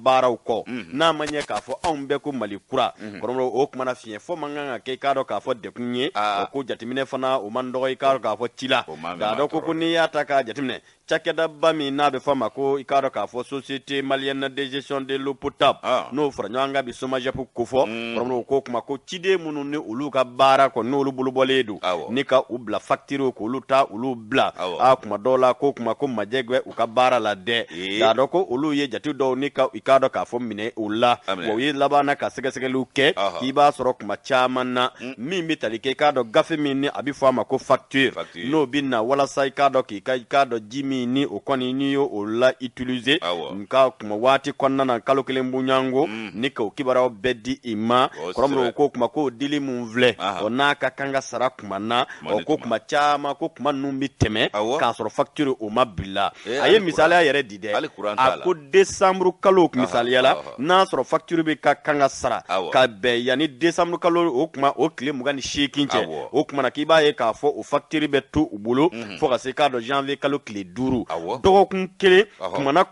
baaraw kɔ n'a ma ɲɛ k'a fɔ anw bɛɛ ko Mali kura kɔrɔmɔrɔ o kuma na fiɲɛ fɔ man kan ka kɛ k'a dɔn k'a fɔ dekun ye o ko jateminɛ fana o man dɔgɔ i k'a dɔn k'a fɔ ci la k'a dɔn ko n'i y'a ta k'a jateminɛ cakɛdaba min n'a bɛ fɔ a ma ko i k'a dɔn k'a fɔ Société Malienne de Gestion de l'eau potable n'o fara ɲɔgɔn kan bi SOMAGEP ko fɔ kɔrɔmɔrɔ ko kuma ko ciden minnu ni olu ka baara kɔni n'olu bolobɔlen don ni ka u bila facture k'olu ta olu bila kuma dɔw la ko kuma ko majɛgɛ u ka baara la dɛ k'a dɔn ko olu ye jate dɔw ni ka i k'a dɔn k'a fɔ minɛ u la wa u ye laban na ka sɛgɛsɛgɛliw kɛ k'i b'a sɔrɔ kuma caman na min bɛ tali kɛ i k'a dɔn gafe min ni a bɛ fɔ a ma ko facture n'o bɛ na walasa i k'a dɔn k'i k'a dɔn ji min ni o kɔni n'i y'o la utiliser nka kuma waati kɔnɔna na kalo kelen bunyango ni ka o kibaruyaw bɛɛ di i ma kɔrɔmɔrɔ ko kuma ko dili mun filɛ o n'a ka kan ka sara kuma na o ko kuma caman ko kuma ninnu bɛ tɛmɛ k'a sɔrɔ facture o ma bila a ye misaliya yɛrɛ di dɛ a ko décembre kalo misaliya la n'a sɔrɔ facture bɛ ka kan ka sara ka bɛn yanni décembre kalo o kuma o tile 28 cɛ o kuma na k'i b'a ye k'a fɔ o facture bɛ to u bolo fo ka se k'a dɔn janvier kalo tile 5 dɔgɔkun kelen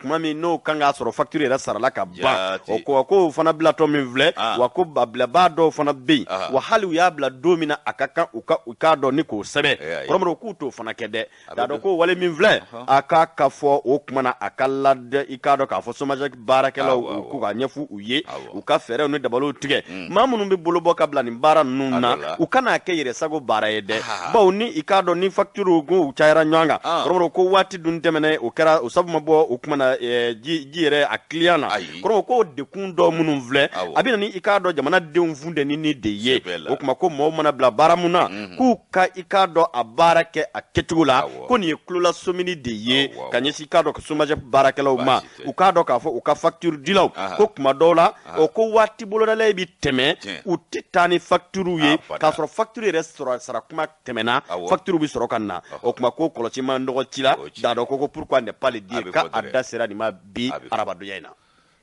kuma min n'o kan k'a sɔrɔ facture yɛrɛ sarala ka ban o ko fana bilatɔ min filɛ wa ko bilabaa dɔw fana bɛ yen wa hali u y'a bila don min na a ka kan u k'a dɔn ni k'o sɛbɛn kɔrɔmɔrɔ k'u t'o fana kɛ dɛ k'a dɔn ko wale min filɛ a k'a ka fɔ o kuma na a ka lada i k'a dɔn k'a fɔ SOMAGEP baarakɛlaw ko k'a ɲɛfu u ye u ka fɛɛrɛw ni dabaliw tigɛ maa minnu bɛ bolobɔ ka bila nin baara ninnu na u kana kɛ yɛrɛ sago baara ye dɛ bawo ni i k'a dɔn ni facture ko u cayara ɲɔgɔn kan kɔrɔmɔrɔ ko waati dun tɛmɛnen o kɛra o sabu ma bɔ o kuma na ji yɛrɛ a client na kɔrɔmɔrɔ ko dekun dɔ minnu filɛ a bɛ na ni i k'a dɔn jamanadenw funtɛni ni de ye o kuma ko mɔgɔw mana bila baara mun na k'u ka i k'a dɔn a baara kɛ a kɛcogo la ko nin ye kulola somini de ye ka ɲɛsin i k'a dɔn SOMAGEP baarakɛlaw ma u k'a dɔn k'a fɔ u ka facture dilaw ko kuma dɔw la o ko waati bolodalen bɛ tɛmɛ u tɛ taa ni facture ye k'a sɔrɔ facture yɛrɛ sara kuma tɛmɛna facture bɛ sɔrɔ ka na o kuma ko kɔlɔsi ma nɔgɔ ci la d'a dɔn ko pourquoi ne pas le dire k'a da sera nin ma bi arabadonya in na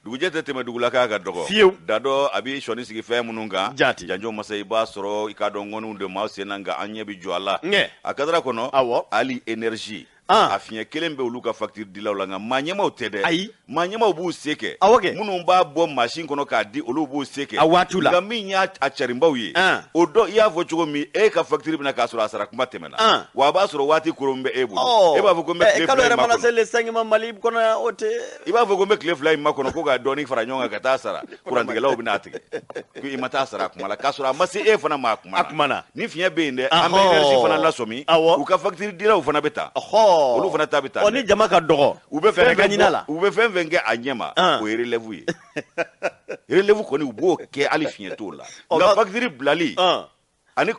dugujɛ tɛ tɛmɛ dugulaka ka dɔgɔ fiyewu da dɔ a bɛ sɔni sigi fɛn minnu kan jaati janjo masa i b'a sɔrɔ i k'a dɔn ŋɔniw de maaw sen na nka an ɲɛ bɛ jɔ a la a kadara kɔnɔ hali énergie a fiɲɛ kelen bɛ olu ka facture dilaw la nka maa ɲɛmaw tɛ dɛ ayi maa ɲɛmaw b'u se kɛ minnu b'a bɔ machine kɔnɔ k'a di olu b'u se kɛ a waatiw la nka min y'a carinbaw ye o dɔ i y'a fɔ cogo min e ka facture bɛna k'a sɔrɔ a sara kuma tɛmɛna wa a b'a sɔrɔ waati koron bɛ e bolo e b'a fɔ ko n bɛ tile 2 in kalo yɛrɛ mana se le 5 ma Mali kɔnɔ o tɛ i b'a fɔ ko n bɛ tile 2 in ma kɔnɔ ko ka dɔɔni fara ɲɔgɔn kan ka taa sara kurantigɛlaw bɛna tigɛ ko i ma taa sara kuma la k'a sɔrɔ a ma se e fana ma a kuma na ni fiɲɛ bɛ yen dɛ an bɛ énergie fana lasɔmi u ka facture dilaw fana bɛ ta olu fana ta bɛ ta ni jama ka dɔgɔ u bɛ fɛn fɛn kɛ a ɲɛ ma o ye relève ye relève kɔni u b'o kɛ hali fiɲɛ t'o la nka facture bilali ani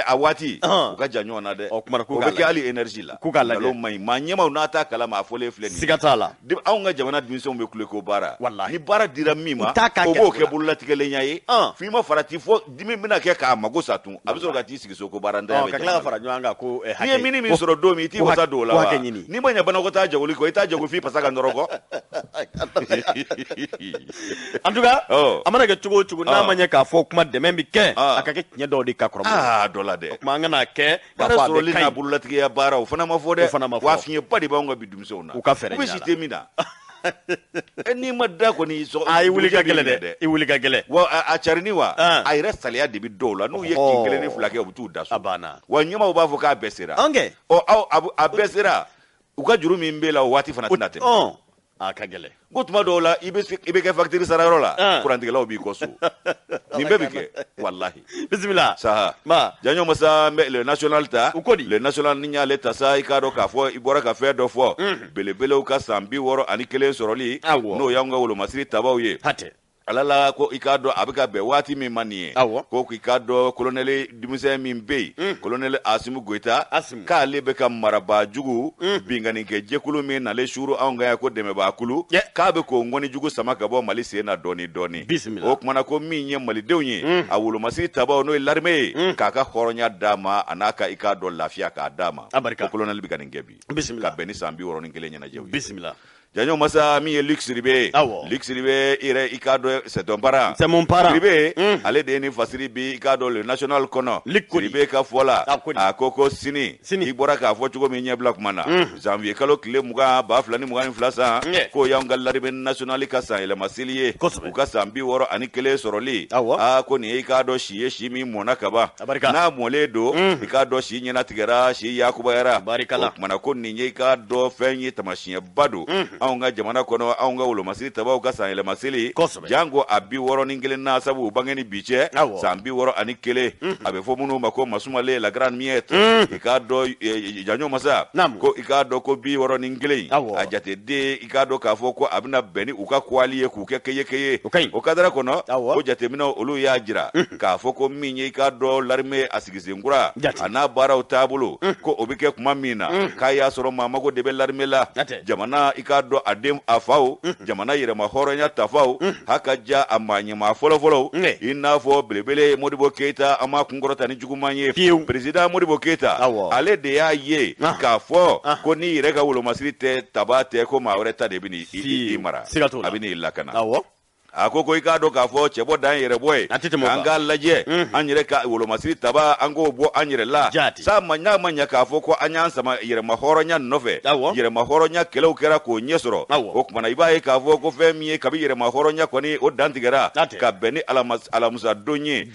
a waati u ka jan ɲɔgɔn na dɛ o bɛ kɛ hali énergie la k'u ka lajɛ ma ɲi maa ɲɛmaw n'a t'a kalama a fɔlen filɛ nin ye siga t'a la anw ka jamana denmisɛnw bɛ kule ko baara wallahi ni baara dira min ma o b'o kɛ bololatigɛlenya ye f'i ma farati fo dimi bɛna kɛ k'a mago sa tun a bɛ sɔrɔ ka t'i sigi so ko baara ntanya bɛ ka tila ka fara ɲɔgɔn kan ko hakɛ n'i ye mini min sɔrɔ don min i t'i wasa don o la wa n'i ma ɲɛ banako taa jagoli kɔ i t'a jago f'i pasa ka nɔrɔ kɔ en tout cas a mana kɛ cogo o cogo n'a ma ɲɛ k'a fɔ kuma dɛmɛ bɛ kɛ a ka kɛ tiɲɛ dɔw de ka kɔrɔ dɔ la dɛ o kuma an kana kɛ baara sɔrɔli n'a bololatigiya baara o fana ma fɔ dɛ wa fiɲɛba de b'anw ka bi denmisɛnw na u ka fɛɛrɛ u bɛ si tɛ min na n'i ma da kɔni i wuli ka gɛlɛ dɛ i wuli ka gɛlɛ wa a carini wa a yɛrɛ saliya de bɛ dɔw la n'u ye kin kelen ni fila kɛ u bɛ t'u da so wa ɲɛmaw b'a fɔ k'a bɛɛ sera a bɛɛ sera u ka juru min b'e la o waati fana tɛna tɛmɛ a ka gɛlɛ ko tuma dɔw la i bɛ kɛ facture sarayɔrɔ la kurantigɛlaw b'i kɔ so nin bɛɛ bɛ kɛ walahi bisimila saha janɲɔ masa n bɛ le national ta le national ni y'ale ta sa i k'a dɔn k'a fɔ i bɔra ka fɛn dɔ fɔ belebelew ka san 61 sɔrɔli n'o y'anw ka wolomasiri tabaw ye ala la ko i k'a dɔn a bɛ ka bɛn waati min ma nin ye ko k'i k'a dɔn kolonɛli denmisɛn min bɛ yen kolonɛli Asimu Goyita k'ale bɛ ka marabaa jugu binganikɛ jɛkulu min nale suru anw ka yan ko dɛmɛbaakulu k'a bɛ k'o ŋɔni jugu sama ka bɔ Mali sen na dɔɔni dɔɔni o kumana ko min ye malidenw ye a wolomasiri tabaw n'o ye l'armée ye k'a ka hɔrɔnya d'a ma a n'a ka i k'a dɔn lafiya k'a d'a ma ko kolonɛli bɛ ka nin kɛ bi ka bɛn ni san 61 ɲɛnajɛw ye janyo masa mi ye Luxiribe Luxiribe ire ikado c'est ton parent c'est mon parent Ribe ale de ni fasiri bi ikado le national kono Ribe ka fola a koko sini ibora ka fo chugo mi nyebla kumana janvier kalo kile muga ba flani muga ni flasa ko yangal laribe national ka sa ile masiliye uka sambi woro ani kele soroli a ko ni ikado shiye shimi mona kaba na moledo ikado shi nyina tigara shi yakuba yara kumana ko ni ikado fenyi tamashiye badu aunga jamana kono aunga ulo masili taba uka sa ile masili jango abi woro ningele na sabu bangeni biche sambi woro ani kele abe fo munu mako masumale la grande miette ikado janyo masa ko ikado ko bi woro ningele ajate de ikado ka fo ko abna beni uka kwaliye ku kekeye o kadara kono o jate mina olu ya jira ka fo ko minye ikado larme asigise ngura ana bara o tabulu ko obike kuma mina kaya soro mama go debe larme la jamana ikado adem afau jamana yere ma horonya tafau haka ja amanye ma folo ina fo belebele Modibo Keita ama kungorota ni jugumanye president Modibo Keita ale de ya ye ka fo ko ni yere ka wulo masirite tabate ko ma oreta de bini imara abini lakana akoko ikado ka fo chebo dan yere boy anga laje anyere ka wolo masiri taba ango bo anyere la sa manya ka fo ko anyan sama yere mahoro nya nove yere mahoro nya kelo kera ko nyesoro o kuma ibaye ka fo ko femi ka bi yere mahoro nya ko ni o dantigara ka beni alamusa donye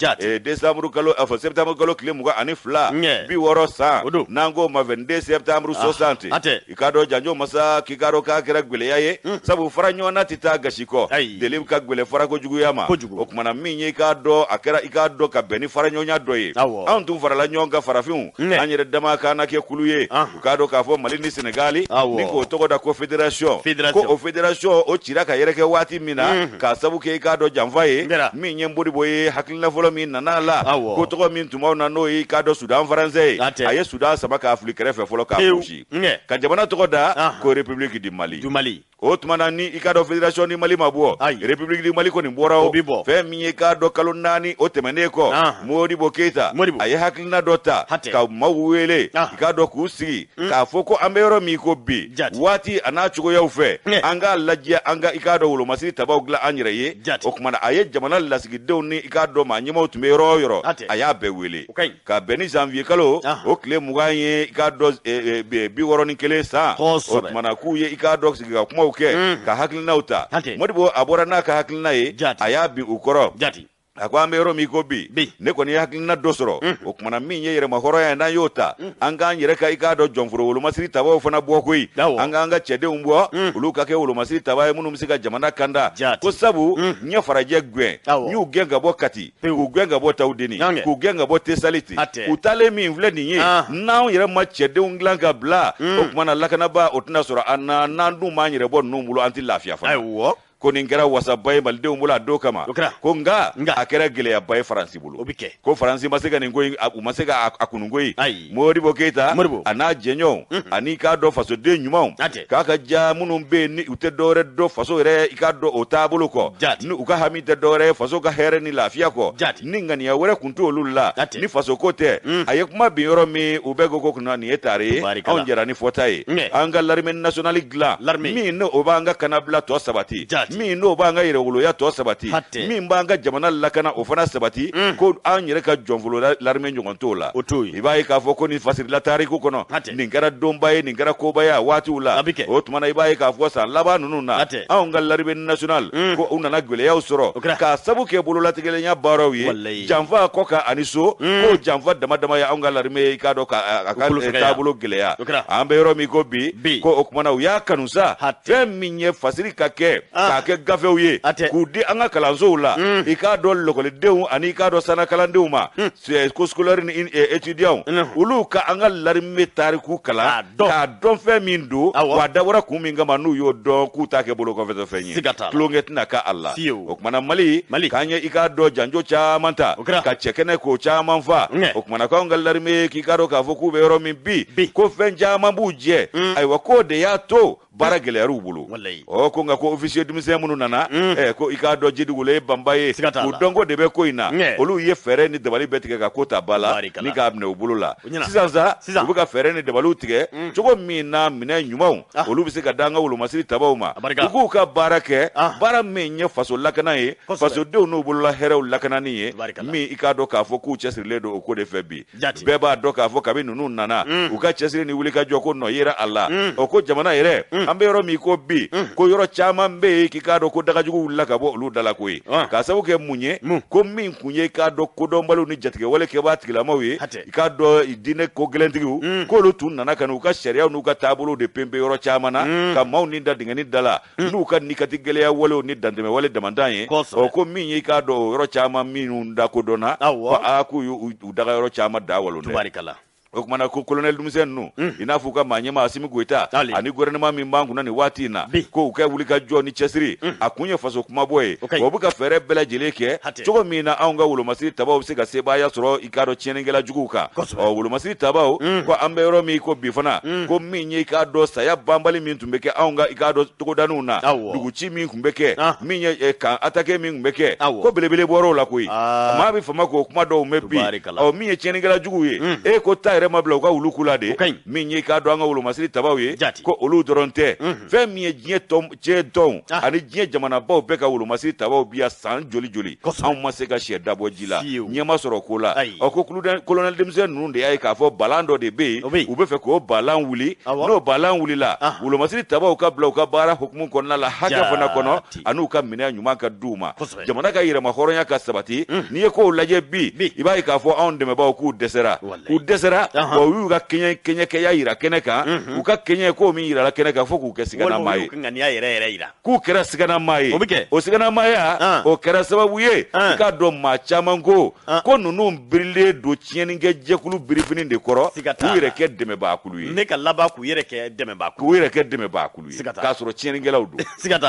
décembre kalo afo septembre kalo kilemu ga ani fla bi woro sa nango ma 22 septembre 60 ikado janjo masa kigaro ka kera gwele yaye sabu faranyo na tita gashiko delim ka gwele fara ko jugu yama o kuma na minye ka do akera ikado ka beni fara nyonya doye an tun fara la nyonga farafin anyere dama kana ke kuluye ikado ka fo Mali ni Senegali ni ko togo da ko federation ko o federation o chira ka yere ke wati mina ka sabu ke ikado jamvaye minye mbodi boye hakilina folo min nanala ko togo min tuma na no ikado Sudan français aye Sudan sama ka Afrique refe folo ka fushi ka jamana togo da ko République du Mali o tumana ni ikado federation ni Mali mabuo République du Mali ko ni borao fe mi ikado kalonani o temene ko Modibo Keita aye hakilina dota ka mawele ikado kusi ka foko ambero mi ko bi wati anachugo ya ufe anga lajia anga ikado wulo masiri tabawgla anyire o kumana aye jamana lasigi dewni ikado ma nyimo tumero yoro aya bewele ka beni janvier kalo o kle muganye ikado bi woro ni kele sa o kumana kuye ikado siga kuma ka hakilina uta Modibo abora na ka hakilina ye ayabi ukoro akwa mbero mi ko bi ne ko ni hakilina dosoro o kuma na minye yere mahoro ya na yota anga nyere ka ikado jonfuro wolo masiri taba fana bokoi anga chede umbo uluka ke wolo masiri taba munu msika jamana kanda ko sabu nya faraje gwe nyu genga bokati ku genga botawdini ku genga botesaliti utale mi vle ni na yere ma chede unglanga bla o kuma na lakana ba otuna soro ana nandu manyere bon numbulo anti lafia fa ko ni ngara wasa bay balde umula do kama ko nga akera gele ya bay France bulu ko France masega ni ngoyi masega akunu ngoyi Modibo Keita ana jenyo ani ka do faso de nyuma ka ja munum be ni utedore do faso re ikado otabulu ko ni uka hamite dore faso ka here ni lafia ko ni ngani ya wore kuntu olulla ni faso kote aye kuma bi yoro mi ubego ko kuna ni etare on jera ni fotai anga larmen national gla mi no obanga kanabla to sabati mi no banga yire wulo ya to sabati mi mbanga jamana lakana ofana sabati ko anyere ka jonvulo larme njonto la ibai ka foko ni fasiri la tariku kono ningara dombaye ningara kobaya watu la o tumana ibai ka fo sa laba nununa aunga larbe national ko unana gwele ya usoro ka sabu ke bulu latigele nya barawi jamva koka aniso ko jamva dama ya aunga larme ka do ka tabulo gele ya ambe yoro mi ko bi ko okumana ya kanusa feminye fasiri ka ke gafe uye kudi anga kalanzo la ikado lokole deu ani ikado sana kalandeu ma ko scolaire ni étudiant uluka anga larime tariku kala ka don fe mindu wa dawara kuminga manu yo don kutake bolo ko feto fenye klonget na ka Allah okmana Mali kanye ikado janjo cha manta ka chekene ko cha manfa okmana ka anga larime kikado ka foku be yoro min bi ko fenja mambuje ay wako de ya to bara geleyaru bulu o ko nga ko officier dumise munu nana ko ika do jidigule bambaye ko dongo de be ko ina olu ye fere ni dabali betige ka ko ta bala ni ka abne ubulu la sisanza ubu ka fere ni dabalu tige jogo mina mine nyumaw olu bise ka danga wulu masiri tabawma ko ka barake bara menye faso lakana ye faso de no bulu la herew lakana ni ye mi ika do ka fo ku chesire do ko de febi beba do ka fo kabi nunu nana uka chesire ni wuli ka joko no yera Allah o ko jamana yere ambe yoro mi ko bi ko yoro chama mbe ki ka do ko daga jugu wula ka bo olu dala ko yi ka sabu ke munye ko min kunye ka do ko do mbalu ni jatige wala ke ba tigila mawi ka do idine ko gelentigu ko lu tun nana kanu ka sharia nu ka tabulu de pembe yoro chama na ka maw ni da dinga ni dala nu ka ni katigele ya wala ni dandeme wala damandanye o ko min yi ka do yoro chama min da ko dona fa aku yu daga yoro chama da wala ne tubarikala o kuma na ko colonel Dumisen nu ina fuka manyema Asimi Goita ani gouvernement min bangu na ni wati na ko ka wuli ka jo ni chesiri akunye faso kuma boy o buka fere bela jeleke jogo mina aunga wulo masiri tabaw se ga seba ya soro ikaro chenengela juguka o wulo masiri tabaw ko ambero mi ko bifana ko minye ka do saya bambali min tumbeke aunga ikado to danuna duguchi min kumbeke minye ka atake min kumbeke ko belebele boro la kuyi ma bi fama ko kuma do mebi o minye chenengela juguye ko ta mabla ka wulu kula de minye ka do anga wulu masiri tabawe ko olu doronte fe miye jie tom je don ani jie jamana baw be ka wulu masiri tabaw biya san joli joli an ma se ka she dabo jila nyema soro kula o ko colonel Dumisen nu de ay ka fo balando de be u be fe ko balan wuli no balan wuli la wulu masiri tabaw ka bla ka bara hukumun konna la haja fana kono anu ka mina nyuma ka duma jamana ka yira ma horonya ka sabati ni ko laje bi ibai ka fo on de me baw ku desera wa wi ga kenye ke ya ira keneka u ka kenye ko mi ira la keneka fo ku ke sigana mai ku kera sigana mai o sigana mai o kera sababu ye ka do ma chamango ko nunu birle do chienige jekulu birifini de koro ku ire ke deme ba kulu ye ne ka laba ku ire ke deme ba ku ire ke deme ba kulu ye ka soro chienige lawdu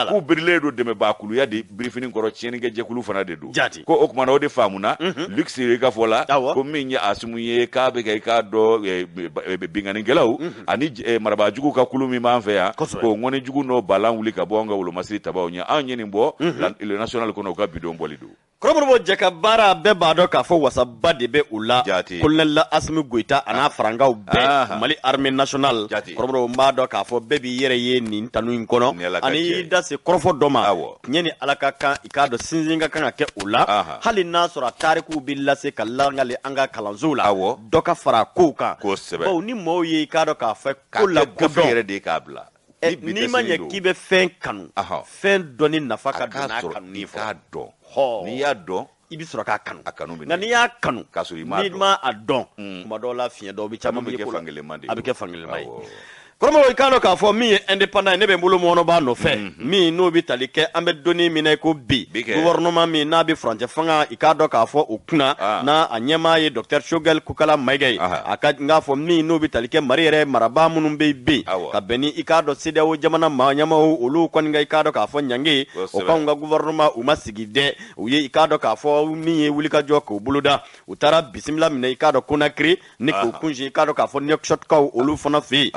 ku birle do deme ba kulu ya de birifini koro chienige jekulu fana de do ko o kuma no de famuna luxury ka fola ko minya Asimu ye ka be ka do bingani gelaw ani maraba jugu ka kulumi manfe ya ko ngone jugu no balan wuli ka bonga wulo masiri tabaw nya anye ni mbo le national kono ka bidon bolido Korombo jaka bara be bado ka fo wasaba de be ula colonel Asimi Goita ana farangaw be Mali armée nationale korombo mbado ka fo be bi yere ye ni tanu inkono ani da se korofo doma nyeni alaka kan ikado sinzinga kan ke ula hali nasura tariku billase kalanga le anga kalanzula doka fara kuka bo ni moye ikado ka fo kula godon yere de kabla ni manye kibe fen kanu fen doni nafaka dona kanu ni fo ni ya don ibi sura ka kanu na ni ya kanu ni ma adon kuma do la fiye do bi chama bi ke fangele mai Komo ikano ka fo mi indépendant ne be mbulu mono ba no fe mi no bi talike ambe doni mi na ko bi gouvernement mi na bi France fanga ikado ka fo okuna na anyema ye Dr Shogel Kukala Maigay aka nga fo mi no bi talike mariere maraba munum be bi ka beni ikado sidewo jamana ma nyama olu kon nga ikado ka fo nyangi o kan nga gouvernement u masigide u ye ikado ka fo mi ye wulika joko buluda utara bismillah mi na ikado Conakry ni ko kunji ikado ka fo nek shot ka olu fona fi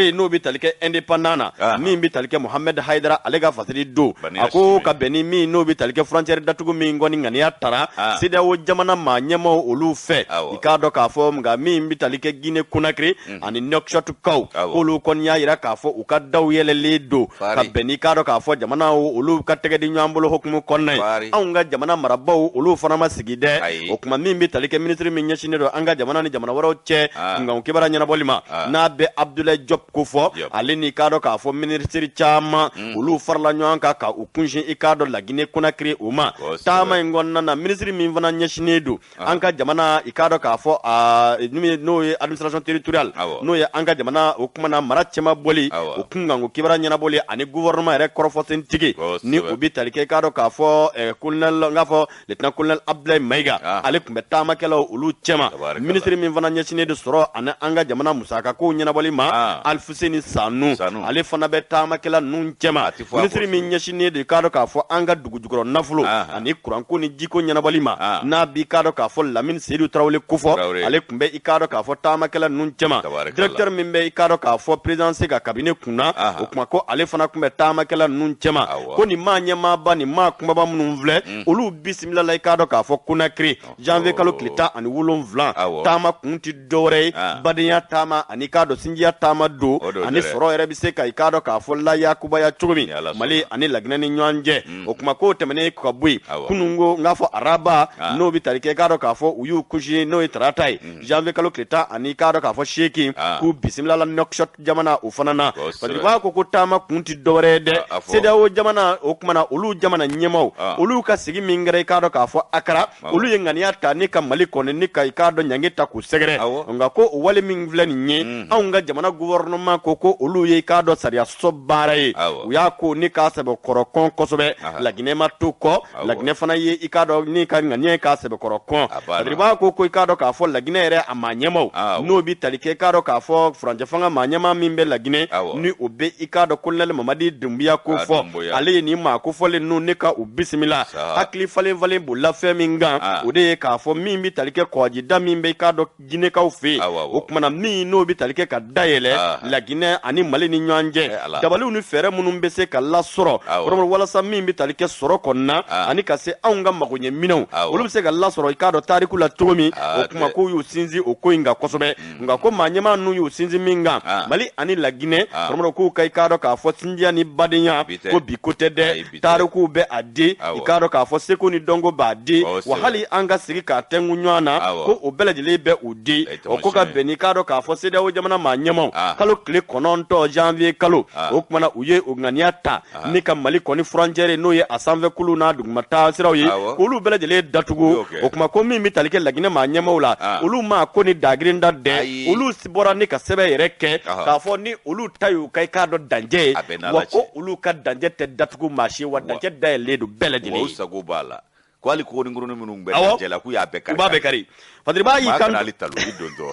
no bi talike indépendant mi bi talike Mohamed Haidara alega fasiri do ako ka beni mi no bi talike frontière datugo mi ngoni ngani atara sida wo jamana ma nyema olu fe ikado ka fo mga mi bi talike Guinée Conakry ani Nouakchott kaw olu kon ya ira ka fo uka daw yele le do ka beni kado ka fo jamana olu ka tege di nyambolo hukumu konnay anga jamana marabaw olu fana ma sigide o kuma mi bi talike ministre mi nyashine do anga jamana ni jamana waro che ngam kibara nyana bolima na be Abdoulaye Diop kufo alini kado ka fo ministry chama ulu farla nyanka ka ukunshi ikado la Guinée Conakry uma tama ngonna na ministry min vana nyeshinedu anka jamana ikado ka fo no administration territoriale no ya anka jamana okuma na marachema boli okunga ngo kibara nyana boli ani gouvernement re korofo sentigi ni ubi talike kado ka fo colonel ngafo lieutenant colonel Abdoulaye Maiga ale kumbe tama kelo ulu chema ministry min vana nyeshinedu soro ana anga jamana musaka ko nyana boli ma Alfuseni Sanu ale fana bɛ taamakɛla nun cɛma ministre min ɲɛsinnen de k'a dɔn k'a fɔ an ka dugujukɔrɔ nafolo ani kuranko ni jiko ɲɛnabɔli ma n'a bi k'a dɔn k'a fɔ Lamine Seydou Traoré kofɔ ale tun bɛ i k'a dɔn k'a fɔ taamakɛla nun cɛma directeur min bɛ i k'a dɔn k'a fɔ présidence ka cabinet kunna o kuma ko ale fana tun bɛ taamakɛla nun cɛma ko nin maa ɲɛmaaba nin maa kumaba minnu filɛ olu bisimila la i k'a dɔn k'a fɔ Conakry janvier kalo tile 17 taama kun ti dɔwɛrɛ ye badenya taama ani k'a dɔn sinjiya taama don ani sɔrɔ yɛrɛ bɛ se ka i k'a dɔn k'a fɔ layakubaya cogo min Mali ani Laginɛ ni ɲɔgɔn cɛ o kuma ko tɛmɛnen ka bɔ yen kunungo n k'a fɔ araba n'o bɛ tali kɛ k'a dɔn k'a fɔ u y'u couché n'o ye tarata ye janvier kalo tile 10 ani k'a dɔn k'a fɔ seegin k'u bisimila la Nouakchott jamana o fana na parce que b'a ko taama kun ti dɔwɛrɛ ye dɛ CEDEAO jamana o kuma na olu jamana ɲɛmaw olu ka sigi min kɛra i k'a dɔn k'a fɔ Akara olu ye ŋaniya ta ni ka Mali kɔni ni ka i k'a dɔn ɲangi ta k'u sɛgɛrɛ nka ko o wale min filɛ nin ye anw ka jamana gouvernement ko olu ye i k'a dɔn sariya sɔsɔ baara ye u y'a ko ni k'a sɛbɛkɔrɔ kɔn kosɛbɛ Laginɛ ma to kɔ Laginɛ fana ye i k'a dɔn ni ka ŋaniya ye k'a sɛbɛkɔrɔ kɔn Adriba ko i k'a dɔn k'a fɔ Laginɛ yɛrɛ a maa ɲɛmaw n'o bi tali kɛ i k'a dɔn k'a fɔ furancɛ fanga maa ɲɛma min bɛ Laginɛ ni o bɛ i k'a dɔn Colonel Mamadi Dumbuya ko fɔ ale ye nin maa kofɔlen ninnu ne ka u bisimila hakili falen bolila fɛn min kan o de ye k'a fɔ min bi tali kɛ kɔgɔjida min bɛ i k'a dɔn Ginekaw fɛ yen o kumana min n'o bi tali kɛ ka dayɛlɛ Laginɛ ani Mali ni ɲɔgɔn cɛ dabaliw ni fɛɛrɛ minnu bɛ se ka lasɔrɔ walasa min bi tali kɛ sɔrɔ kɔnɔna ani ka se anw ka magoɲɛminɛw olu bɛ se ka lasɔrɔ i k'a dɔn tariku la cogo min o kuma ko y'u sinsin o ko in kan kosɛbɛ nka ko maa ɲɛmaa ninnu y'u sinsin min kan Mali ani Laginɛ k'u ka i k'a dɔn k'a fɔ sinjiya ni badenya ko bi ko tɛ dɛ tarikuw bɛ a di i k'a dɔn k'a fɔ seko ni dɔnko b'a di wa hali an ka sigi k'a tɛnku ɲɔgɔn na ko o bɛɛ lajɛlen bɛ u di o ko ka bɛn ni k'a dɔn k'a fɔ CEDEAO jamana maa ɲɛmaw kalo tile 9 janvier kalo o kumana u ye o ŋaniya ta ni ka Mali kɔni frontière n'o ye a sanfɛkulu n'a dugumata siraw ye k'olu bɛɛ lajɛlen datugu o kuma ko min bi tali kɛ Laginɛ maa ɲɛmaw la olu maa ko ni dagirinda dɛ olu bɔra ni ka sɛbɛn yɛrɛ kɛ k'a fɔ ni olu ta y'u ka i k'a dɔn dancɛ ye wa ko olu ka dancɛ tɛ datugu maa si wa dancɛ dayɛlɛlen don bɛɛ lajɛlen ye sago b'a la ko hali ko ni ngurunin minnu bɛ dancɛ la k'u y'a bɛɛ kari u b'a bɛɛ kari Fadriba y'i kan ali talo i don dɔ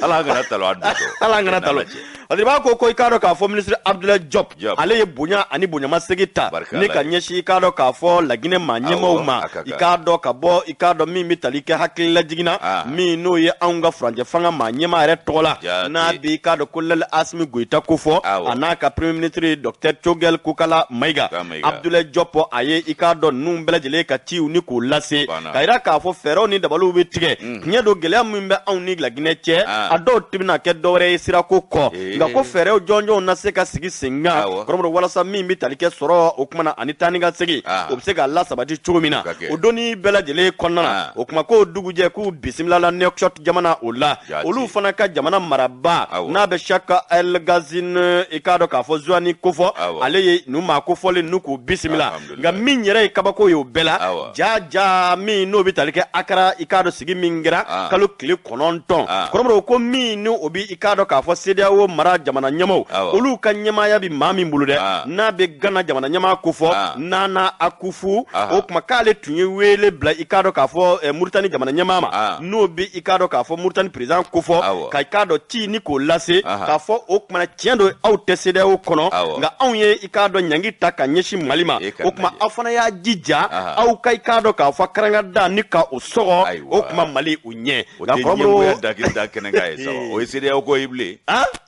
ala kana talo a don dɔ ala kana talo Fadriba ko i k'a dɔn k'a fɔ ministre Abdoulaye Diop ale ye bonya ani bonyamasegin ta ni ka ɲɛsin i k'a dɔn k'a fɔ Laginɛ maa ɲɛmaw ma i k'a dɔn ka bɔ i k'a dɔn min bɛ tali kɛ hakililajiginna min n'o ye anw ka furancɛ fanga maa ɲɛma yɛrɛ tɔgɔ la n'a bɛ i k'a dɔn Colonel Asimi Goita ko fɔ a n'a ka premier ministre Dr Choguel Kokala Mayiga Abdoulaye Diop a ye i k'a dɔn ninnu bɛɛ lajɛlen ka ciw ni k'o lase ka yira k'a fɔ fɛɛrɛw ni dabaliw bɛ tigɛ tiɲɛ don gɛlɛya min bɛ anw ni Laginɛ cɛ a dɔw tɛna kɛ dɔwɛrɛ ye sirako kɔ nka ko fɛɛrɛw jɔnjɔnw na se ka sigi sen kan kɔrɔmɔdɔ walasa min bɛ tali kɛ sɔrɔ o kumana ani taa ni ka segin o bɛ se ka lasabati cogo min na o donni bɛɛ lajɛlen kɔnɔna na o kuma k'o dugujɛ k'u bisimila la Nouakchott jamana o la olu fana ka jamana maraba n'a bɛ Chaka El Ghazine i k'a dɔn k'a fɔ Zouani kofɔ ale ye ninnu maa kofɔlen ninnu k'u bisimila nka min yɛrɛ ye kabako ye o bɛɛ la jaja min n'o bɛ tali kɛ Akara i k'a dɔn sigi min kɛra kalo tile 9 kɔrɔmɔdɔ ko min ni o bɛ i k'a dɔn k'a fɔ CEDEAO mara jamana ɲɛmaw olu ka ɲɛmaaya bɛ maa min bolo dɛ n'a bɛ Gana jamana ɲɛmaa ko fɔ Nana Akufu o kuma k'ale tun ye wele bila i k'a dɔn k'a fɔ Mauritanie jamana ɲɛmaa ma n'o bɛ i k'a dɔn k'a fɔ Mauritanie président ko fɔ ka i k'a dɔn ci ni k'o lase k'a fɔ o kuma tiɲɛ don aw tɛ CEDEAO kɔnɔ nka anw ye i k'a dɔn ɲangi ta ka ɲɛsin Mali ma o kuma aw fana y'a jija aw ka i k'a dɔn k'a fɔ karangada ni ka o sɔgɔ o kuma Mali u ɲɛ nka kɔrɔmɔdɔ da kɛnɛ ka ye saba o ye CEDEAO ko ye bilen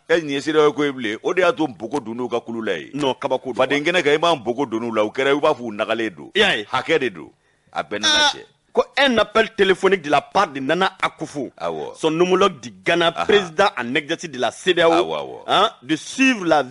nin ye CEDEAO ko ye bilen o de y'a to Npogo donn'u ka kulu la ye non kabako baden kɛnɛ kan i b'a Npogo donn'u la u kɛra i b'a fɔ u nagalen don hakɛ de don a bɛɛ nana cɛ ko un appel téléphonique de la part de Nana Akufo, son homologue du Ghana, président en exercice de la CEDEAO, de suivre la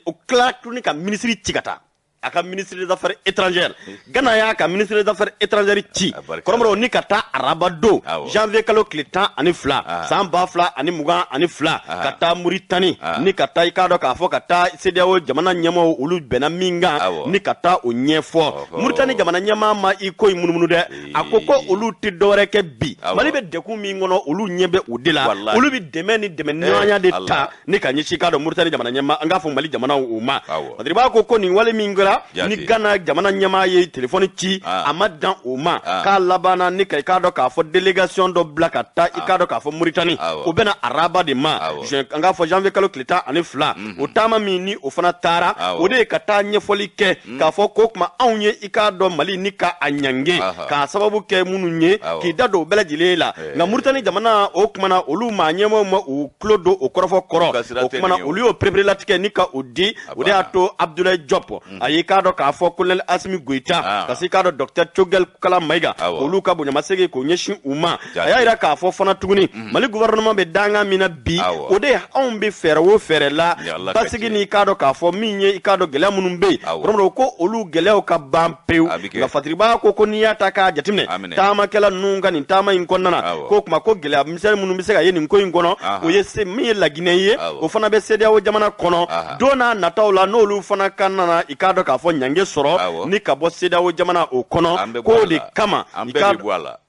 au clair chronique à ministre Tigata. Aka ministre des Affaires étrangères. Ghana ya ka ministre des Affaires étrangères ci. Koromro ni kata arabado. Janvier kalo kletan ani fla. Samba fla ani mugan ani fla. Kata Mauritanie ni kata ikado ka fo kata CEDEAO jamana nyama ulu bena minga ni kata o nyefo. Mauritanie jamana nyama ma iko imunumunu de. Akoko ulu ti dore ke bi. Mali be deku mi ngono ulu nyebe udela. Ulu bi deme ni deme nyanya de ta ni kanyishi kado Mauritanie jamana nyama anga fo Mali jamana uma. Adriba koko ni wale mingora Fatiba ni Ghana jamana ɲɛmaa ye téléphone ci a ma dan o ma k'a labanna ni ka i k'a dɔn k'a fɔ délégation dɔ bila ka taa i k'a dɔn k'a fɔ Mauritanie o bɛna Araba de ma an k'a fɔ janvier kalo tile 12 o taama min ni o fana taara o de ye ka taa ɲɛfɔli kɛ k'a fɔ ko kuma anw ye i k'a dɔn Mali ni ka a ɲange k'a sababu kɛ minnu ye k'i da don o bɛɛ lajɛlen la nka Mauritanie jamana o kumana olu maa ɲɛmaaw ma u tulo don o kɔrɔfɔ kɔrɔ o kumana olu y'o pereperelatigɛ ni ka o di o de y'a to Abdoulaye Diop a y'i k'a dɔn k'a fɔ Colonel Assimi Goïta ka se k'a dɔn Docteur Choguel Kala Maïga olu ka bonyamasegin k'o ɲɛsin u ma a y'a yira k'a fɔ fana tuguni Mali gouvernement bɛ danga min na bi o de anw bɛ fɛɛrɛ o fɛɛrɛ la basigi ni i k'a dɔn k'a fɔ min ye i k'a dɔn gɛlɛya minnu bɛ yen kɔrɔmɔdɔ ko olu gɛlɛyaw ka ban pewu nka Fatiba ko n'i y'a ta k'a jateminɛ taamakɛla ninnu ka nin taama in kɔnɔna na ko kuma ko gɛlɛya misɛnnin minnu bɛ se ka ye nin ko in kɔnɔ o ye min ye Laginɛ ye o fana bɛ CEDEAO jamana kɔnɔ don n'a nataw la n'olu fana ka nana i k'a dɔn k'a fɔ ɲange sɔrɔ ni ka bɔ CEDEAO jamana o kɔnɔ k'o de kama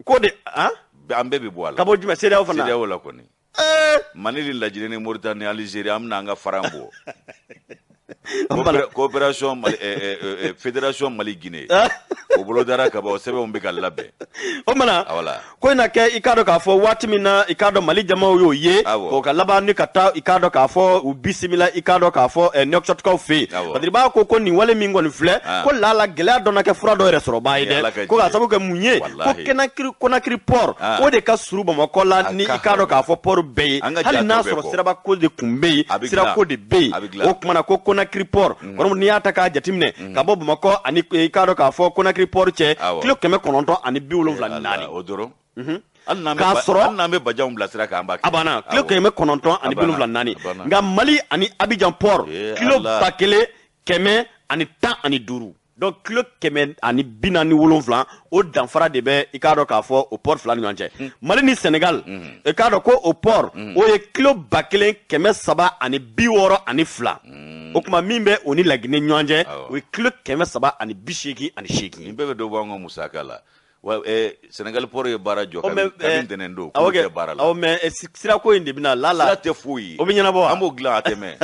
k'o de an bɛɛ bɛ bɔ a la ka bɔ jumɛn CEDEAO fana CEDEAO la kɔni Mali ni Laginɛ ni Mauritanie Algérie an bɛna an ka fara bɔ coopération fédération Mali Guinée o bolo dara ka bɔ sɛbɛnw bɛ ka labɛn o mana ko in na kɛ i k'a dɔn k'a fɔ waati min na i k'a dɔn Mali jamaw y'o ye o ka laban ni ka taa i k'a dɔn k'a fɔ u bisimila i k'a dɔn k'a fɔ Nouakchotkaw fɛ yen Fatiba ko nin wale min kɔni filɛ ko lala gɛlɛya dɔ na kɛ fura dɔ yɛrɛ sɔrɔ b'a ye dɛ ko k'a sababu kɛ mun ye ko Conakry port o de ka surun Bamakɔ la ni i k'a dɔn k'a fɔ port bɛɛ ye hali n'a sɔrɔ siraba ko de kun bɛ yen sira ko de bɛ yen o kumana ko Conakry port n'i y'a ta k'a jateminɛ ka bɔ Bamakɔ ani i k'a dɔn k'a fɔ Conakry port cɛ kilo 974 o dɔrɔn k'a sɔrɔ hali n'an bɛ bajanw bila sira kan an b'a kɛ a banna kilo 974 nka Mali ani Abidjan port kilo 1115 donc kilo 147 o danfara de bɛ i k'a dɔn k'a fɔ o port fila ni ɲɔgɔn cɛ Mali ni Sénégal i k'a dɔn ko o port o ye kilo 1362 o kuma min bɛ o ni Laginɛ ɲɔgɔn cɛ o ye kilo 388 nin bɛɛ bɛ dɔ bɔ an ka musaka la wa Sénégal port ye baara jɔ ka ntɛnɛn don k'u tɛ baara la mais sirako in de bɛna lala sira tɛ foyi o bɛ ɲɛnabɔ an b'o dilan a tɛmɛ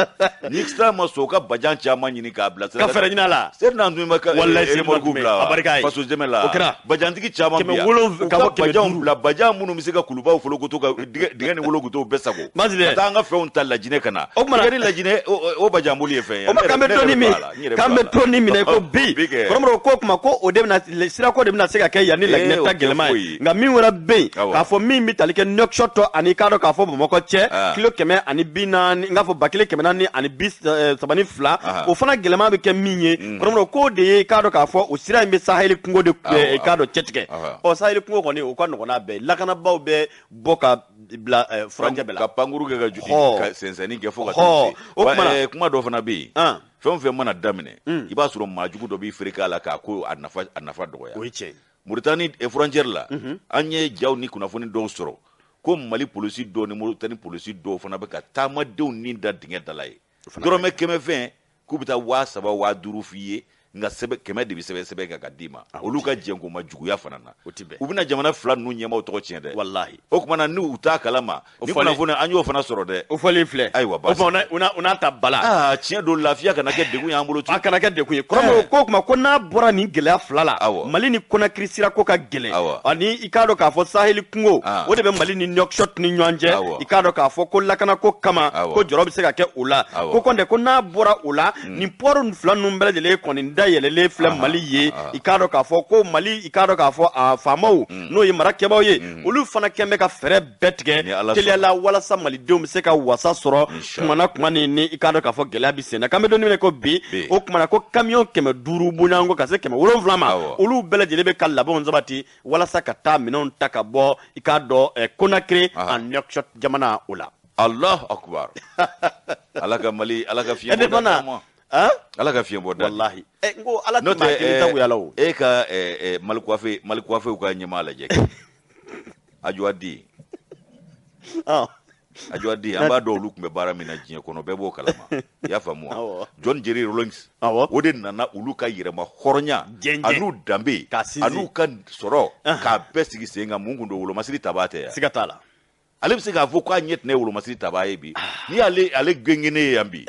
ni sira ma sɔn ka bajan caman ɲini k'a bila ka fɛɛrɛ ɲini a la seri n'an tun bɛ ka remorque bila faso dɛmɛ la bajantigi caman bi yan ka bajanw bila bajan minnu bɛ se ka kulubaw folokoto ka dingɛ ni wolokoto bɛɛ sago ka taa an ka fɛnw ta Laginɛ ka na ni Laginɛ o bajan boli ye fɛn ye o ma k'an bɛ to ni minɛ ko bi kɔrɔmɔdɔ ko kuma ko o de bɛna sirako de bɛna se ka kɛ yan ni Laginɛ ta gɛlɛma ye nka min wɛrɛ bɛ yen k'a fɔ min bɛ tali kɛ Nouakchott ani k'a dɔn k'a fɔ Bamakɔ cɛ kilo 140 n k'a fɔ 432 o fana gɛlɛma bɛ kɛ min ye kɔrɔmɔdɔ k'o de ye k'a dɔn k'a fɔ o sira in bɛ Sahel kungo de k'a dɔn cɛtigɛ Sahel kungo kɔni o ka nɔgɔn n'a bɛɛ lakanabaaw bɛ bɔ ka bila furancɛ bɛɛ la ka pankuru kɛ ka sɛnsɛnni kɛ fo ka taa se kuma dɔ fana bɛ yen fɛn o fɛn mana daminɛ i b'a sɔrɔ maajugu dɔ b'i feere la k'a ko a nafa dɔgɔya o ye tiɲɛ Mauritanie frontière la an ye jaw ni kunnafoni dɔw sɔrɔ ko Mali polisi dɔw ni Mauritanie polisi dɔw fana bɛ ka taamadenw ni da dingɛ da la ye dɔrɔmɛ 100 k'u bɛ taa 3,000 5,000 f'i ye nka 100 de bɛ sɛbɛn ka d'i ma olu ka jɛnko ma juguya fana na u bɛna jamana fila ninnu ɲɛmaaw tɔgɔ tiɲɛ dɛ wallahi o kumana ni u t'a kalama ni kunnafoni an y'o fana sɔrɔ dɛ o fɔlen filɛ ayiwa basi u n'a ta bala tiɲɛ don lafiya kana kɛ degun y'an bolo a kana kɛ degun ye kɔrɔmɔdɔ ko kuma ko n'a bɔra nin gɛlɛya fila la Mali ni Conakry sirako ka gɛlɛn ani i k'a dɔn k'a fɔ Sahel kungo o de bɛ Mali ni Nouakchott ni ɲɔgɔn cɛ i k'a dɔn k'a fɔ ko lakanako kama ko jɔrɔ bɛ se ka kɛ o la ko kɔntɛ ko n'a bɔra o la nin port fila ninnu bɛɛ lajɛlen kɔni da yɛlɛlen filɛ Mali ye i k'a dɔn k'a fɔ ko Mali i k'a dɔn k'a fɔ a faamaw n'o ye marakɛbaaw ye olu fana kɛn bɛ ka fɛɛrɛ bɛɛ tigɛ teliyala walasa malidenw bɛ se ka wasa sɔrɔ kuma ni i k'a dɔn k'a fɔ gɛlɛya bɛ sen na k'an bɛ don min ko bi o kumana ko camion 500 bonyanko ka se 700 ma olu bɛɛ lajɛlen bɛ ka labɛnw sabati walasa ka taa minɛnw ta ka bɔ i k'a dɔn Conakry a Nouakchott jamana o la Allahu akbar ala ka fiɲɛ bɔ da ala ka fiɲɛ bɔ da wallahi n ko ala tɛ maa kelen tagoya la o e ka Mali coiffeur ka ɲɛmaa lajɛ Ajuadi an b'a dɔn olu tun bɛ baara min na diɲɛ kɔnɔ bɛɛ b'o kalama i y'a faamu wa John Jerry Rawlings o de nana olu ka yɛrɛma hɔrɔnya an'u danbe an'u ka sɔrɔ k'a bɛɛ sigi sen kan mun kun don wolomasiri tabaa tɛ yan siga t'a la ale bɛ se k'a fɔ k'a ɲɛ tɛnɛ wolomasiri tabaa ye bi n'i y'ale gengene ye yan bi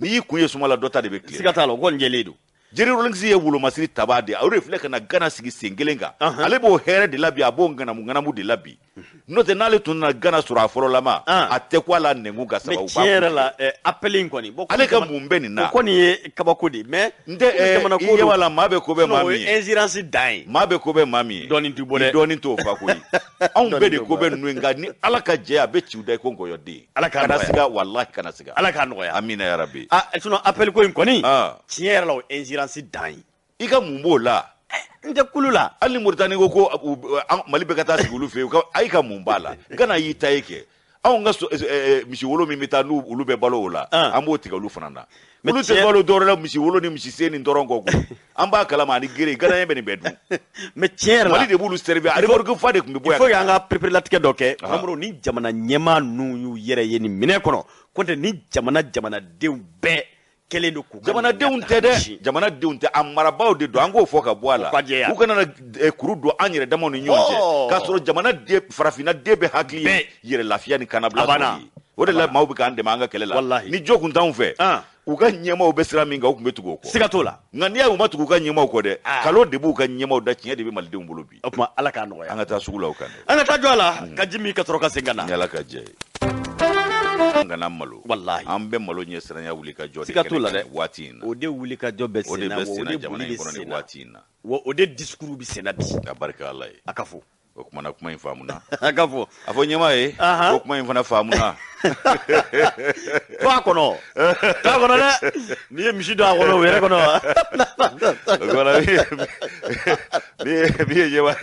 n'i y'i kun ye suma la dɔ ta de bɛ tilen siga t'a la o kɔni jɛlen don Jerry Rawlings ye wolo masiri tabade a reflect na Ghana sigi sengelenga ale bo here de labi abo ngana mu de labi no te nale tunna Ghana sura foro lama atekwa la nengu ga sababu ba tiere la appeling koni ale ka mumbe ni na koni ye kabakodi me nde ye wala mabe ko be mami insurance dai mabe ko be mami doni tubole doni to fa ko yi on be de ko be nuenga ni ala ka je abe chiuda ko ngoyo de kana siga wallahi kana siga ala ka no ya amina ya rabbi suno appel ko koni tiere la insurance dai iga mumbo la nde kulula ali murtani ko mali be kata sigulu fe ay ka mumbala Ghana yi tayeke an ga misi wolo mi mita nu ulu be balo la ambo tiga ulu fanana ulu te balo dorala misi wolo ni misi seni ndorongo ko amba kala mani gere Ghana yembe ni bedu me tiere la mali de bulu serve ari borgo fade kumbe boya fo yanga prepare la tike doke amro ni jamana nyema nu yu yere yeni mine kono konte ni jamana dew be kelendo ku jamana deun te amarabaw de do ango foka boala u kana na kuru do anyere dama no nyonje ka soro jamana de farafina de be hakli yere lafiya ni kana bla o de la mawbi kan de manga kelela ni joku ntan fe u ka nyema o besira minga u kumbe tugo ko sigatola ngani ya umatu ku ka nyema ko de kalo de bu ka nyema o da tinya de be malde umbolo bi o kuma ala ka no ya anga ta sugula o kan anga ta jola ka jimi ka toroka singana nyala ka je ngana malo wallahi ambe malo nye siranya wuli ka jode sikatula de watina ode wuli ka jobe sena ode jamana ikono ni watina ode discours bi sena bi tabaraka allah akafu o kuma na kuma infamuna akafu afo nyema o kuma infana famuna to kono de ni mi shido akono were kono gona bi nyema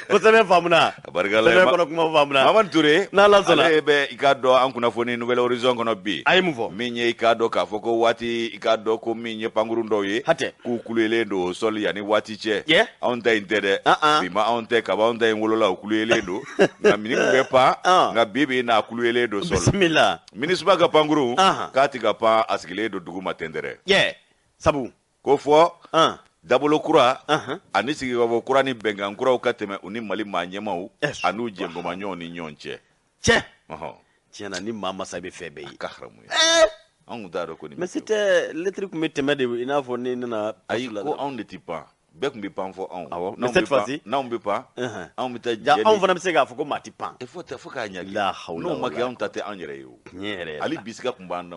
ko tebe famuna tabaraka allah kono kuma famuna Maman Touré na la sola ebe ikado an kuna foni Nouvelle Horizon kono bi ay mu fo minye ikado ka foko wati ikado ko minye panguru ndoye hate ku kulele do sol yani wati che on ta intede bima on te ka ba on ta ngolola kulele do na mini bepa nga bibi na kulele do sol bismillah minisba ga panguru kati ga pa askile do dugu matendere sabu ko fo dabolo kura ani sigi go kura ni benga kura ukateme uni mali manyemawu anu jengo manyo ni nyonche che tiena ni mama sabe febe yi kahramu an daro ko ni mais c'était lettre que meteme de ina fo ni na ayi ko on ne tipa bek mbi pan fo on non cette fois-ci non mbi pas on mita ja on vana msega fo ko mati pan e fo ta fo ka nyaki la hawla no maki on tate anyere yo nyere ali bisika kumbanda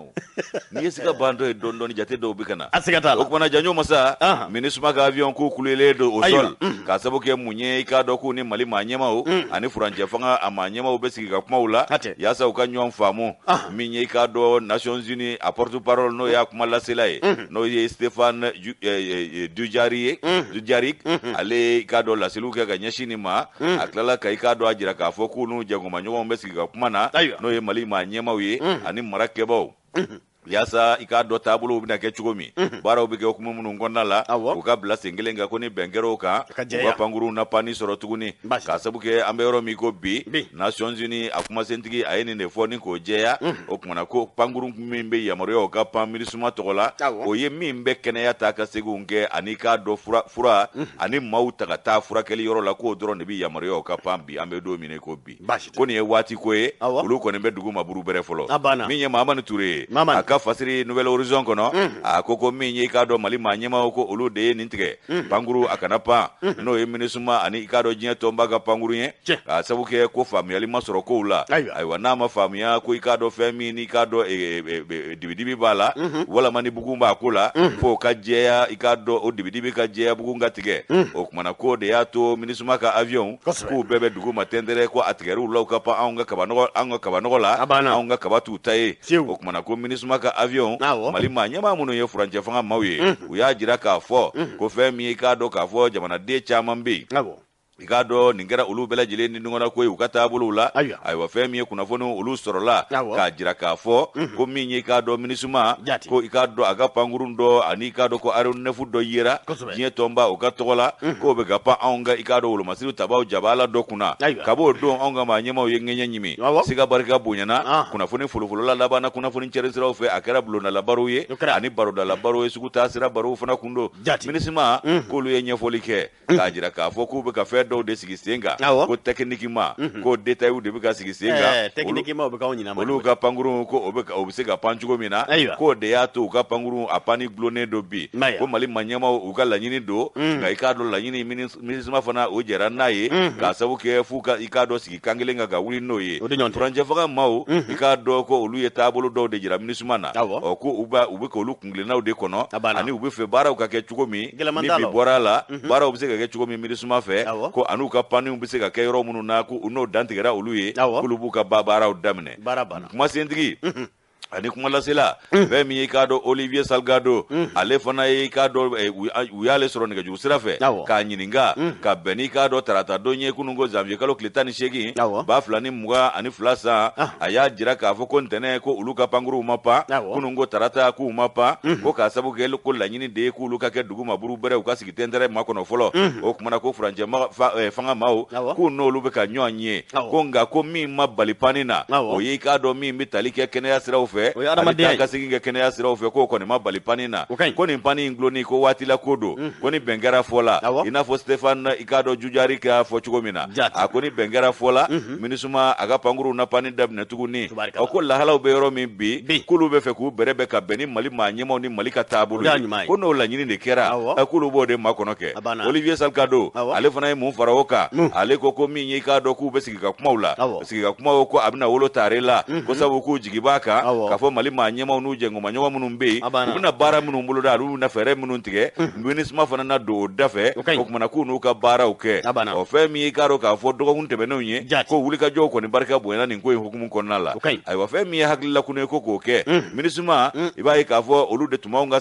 ni yesika bando e don jate do bikana asikatala o kuma na janyo masa minisma ga avion ko kulele do au sol ka sabo ke munye ka do ko ni mali manyema o ani franje fanga amanyema o besiki ga kuma ula ya sa o ka nyon famo minye ka do Nations Unies a porte parole no ya kuma la selae no ye Stéphane Dujarric ale ikado la seluke ga nyashini ma aklala ka ikado ajira ka fokunu jagoma nyomo mbesi ga kumana no ye mali ma nyema wi ani marakebo yasa ikado tabulo bina ke chugomi bara ubike okumu munu ngonna la uka bla sengelenga koni bengero ka panguru na pani soro tuguni ka sabuke ambero miko bi Nations Unies akuma sentigi ayeni ne foni ko jeya okumana ko panguru mimbe ya moro ka pamiri suma togola o ye mimbe kene ya taka segunge anika do fura ani mauta ka ta fura keli yoro la ko doro ne bi ya moro ka pambi ambe do mine ko bi koni e wati ko e ulu ko ne be dugu maburu bere folo minye mama Touré ka fasiri Nouvelle Horizon kono akoko minye ikado mali manyema ko ulu de nintige panguru akanapa no ye minisuma ani ikado jinya tomba ga panguru ye sabuke ko famia li masoro ko ula aywa na ma famia ko ikado femi ni ikado dibidibi bala wala mani bugumba kula fo kajeya ikado o dibidibi kajeya bugunga tige o kumana ko de yato minisuma ka avion ko bebe dugu matendere ko atigeru lo ka pa anga kabanogo la anga kabatu taye o kumana ko minisuma ka avion mali manyema munu ye franje fanga mawe uya jira ka fo ko femi ikado ka fo jamana de chamambi ikado ningera ulu bela jile ni ngona ko ukata bulula aywa femi kuna fono ulu sorola ka jira ka fo ko minye ikado minisuma ko ikado aga pangurundo ani ikado ko arun nefu do yira je tomba ukatola ko be gapa onga ikado ulu masiru tabaw jabala do kuna kabo do onga manyema o yengenya nyimi siga barka bunyana kuna foni fulufulu la labana kuna foni cheresira ofe akara bulona la baruye ani baroda la baruye suku tasira baru fona kundo minisuma ko lu yenye folike ka jira ka fo ko be ka fɛn dɔw de sigi sen kan ko techniquement ko détail de bɛ ka sigi sen kan techniquement bɛ k'aw ɲinama olu ka pankurun ko o bɛ se ka pan cogo min na ko de y'a to u ka pankurun a pani gulonnen do bi ko Mali ɲɛmaw u ka laɲini do nka i k'a dɔn laɲini MINUSMA fana o jɛra n'a ye k'a sabu kɛ f'u ka i k'a dɔn sigi kan kelen kan ka wuli n'o ye furanjɛfaga maaw i k'a dɔn ko olu ye taabolo dɔw de jira MINUSMA na ko u bɛ k'olu kunkilennaw de kɔnɔ ani u bɛ fɛ baaraw ka kɛ cogo min ni bi bɔra la baaraw bɛ se ka kɛ cogo min MINUSMA fɛ ko an'u ka paniw bɛ se ka kɛ yɔrɔ minnu na ko u n'o dantigɛra olu ye k'olu b'u ka baaraw daminɛ kumasentigi ani kumalasela fɛn min ye i k'a dɔn Olivier Salgado ale fana ye i k'a dɔn u y'ale sɔrɔ nɛgɛjuru sira fɛ k'a ɲininka ka bɛn n'i k'a dɔn tarata don ye kunun ko janvier kalo tile 18 2022 san a y'a jira k'a fɔ ko ntɛnɛn ko olu ka pankuruw ma pan kunun ko tarata k'u ma pan ko k'a sabu kɛ ko laɲini de ye k'olu ka kɛ duguma buru bɛrɛ u ka sigi tɛntɛrɛ makɔnɔ fɔlɔ o kumana ko furancɛ fanga maaw k'u n'olu bɛ ka ɲɔgɔn ye ko nka ko min ma bali panni na o ye i k'a dɔn min bɛ tali kɛ kɛnɛya siraw fɛ ani ka segin kɛ kɛnɛya siraw fɛ k'o kɔni ma bali panni na ko nin panni in gulonni ko waati la ko don ko ni bɛn kɛra fɔ la i n'a fɔ Stéphane i k'a dɔn Jujari k'a fɔ cogo min na a ko ni bɛn kɛra fɔ la MINUSMA a ka pankuruw na panni daminɛ tuguni ko lahalaw bɛ yɔrɔ min bi k'olu bɛ fɛ k'u bɛrɛbɛn ka bɛn ni Mali maa ɲɛmaw ni Mali ka taabolo ye ko n'o laɲini de kɛra k'olu b'o de makɔnɔ kɛ Olivier Salgado ale fana ye mun fara o kan ale ko min ye i k'a dɔn k'u bɛ sigi ka kumaw la sigi ka kumaw ko a bɛna wolo tare la ko sabu k'u jigi b'a kan k'a fɔ Mali maa ɲɛmaw n'u jɛngoma ɲɔgɔn minnu bɛ yen u bɛna baara minnu boloda olu bɛna fɛɛrɛ minnu tigɛ MINUSMA fana na don o da fɛ o kumana k'u n'u ka baaraw kɛ o fɛn min ye i k'a dɔn k'a fɔ dɔgɔkun tɛmɛnenw ye ko wulikajɔw kɔni barika bonyana nin ko in hukumu kɔnɔna la ayiwa fɛn min ye hakililakunu ye ko k'o kɛ MINUSMA i b'a ye k'a fɔ olu de tun b'anw ka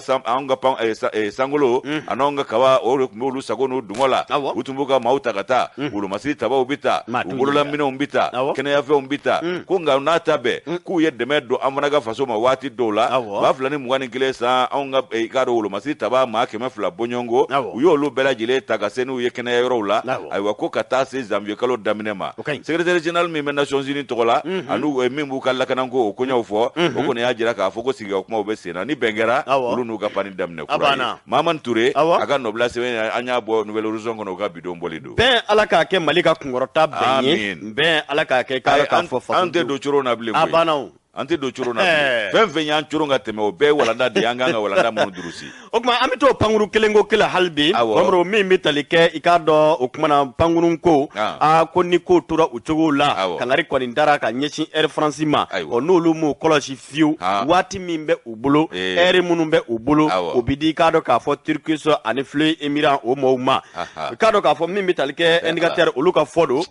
sankolo an'anw ka kaba o de tun b'olu sago n'u dungɔ la u tun b'u ka maaw ta ka taa wolomasiri tabaw bɛ ta u bololaminɛw bɛ ta kɛnɛyafɛnw bɛ ta ko nka n'a ta bɛɛ k'u ye dɛmɛ don an fana ka faso ma waati dɔw la 2021 san anw ka i k'a dɔn wolomasiri taba maa 200 bɔɲɔngo u y'olu bɛɛ lajɛlen ta ka se n'u ye kɛnɛya yɔrɔw la ayiwa ko ka taa se janvier kalo daminɛ ma secrétaire général min bɛ Nations Unies tɔgɔ la ani min b'u ka lakanako o koɲɛw fɔ o kɔni y'a jira k'a fɔ ko sigigaw kumaw bɛ sen na ni bɛn kɛra olu n'u ka panni daminɛ kura ye Mamani Ture a ka nɔbila sɛbɛn an y'a bɔ Nouvelle Horizon kɔnɔ u ka bidon bɔli don bɛn Ala k'a kɛ Mali ka kunkɔrɔta bɛn ye bɛn Ala k'a kɛ k'a fɔ faso an tɛ don coron na bilen koyi an tɛ don coron na fɛn fɛn y'an coron ka tɛmɛ o bɛɛ ye walanda de ye an kan ka walanda minnu durusi o tuma an bɛ t'o pankuru kelen ko kelen hali bi kɔmɔrɔ min bɛ tali kɛ i k'a dɔn o kumana pankurun ko ko ni ko tora o cogo la kangari kɔni dara ka ɲɛsin Air France ma n'olu m'o kɔlɔsi fiyewu waati min bɛ u bolo air minnu bɛ u bolo o bi di i k'a dɔn k'a fɔ Turkish ani Fleury Émirats o maaw ma i k'a dɔn k'a fɔ min bɛ tali kɛ indicateur olu ka fɔ don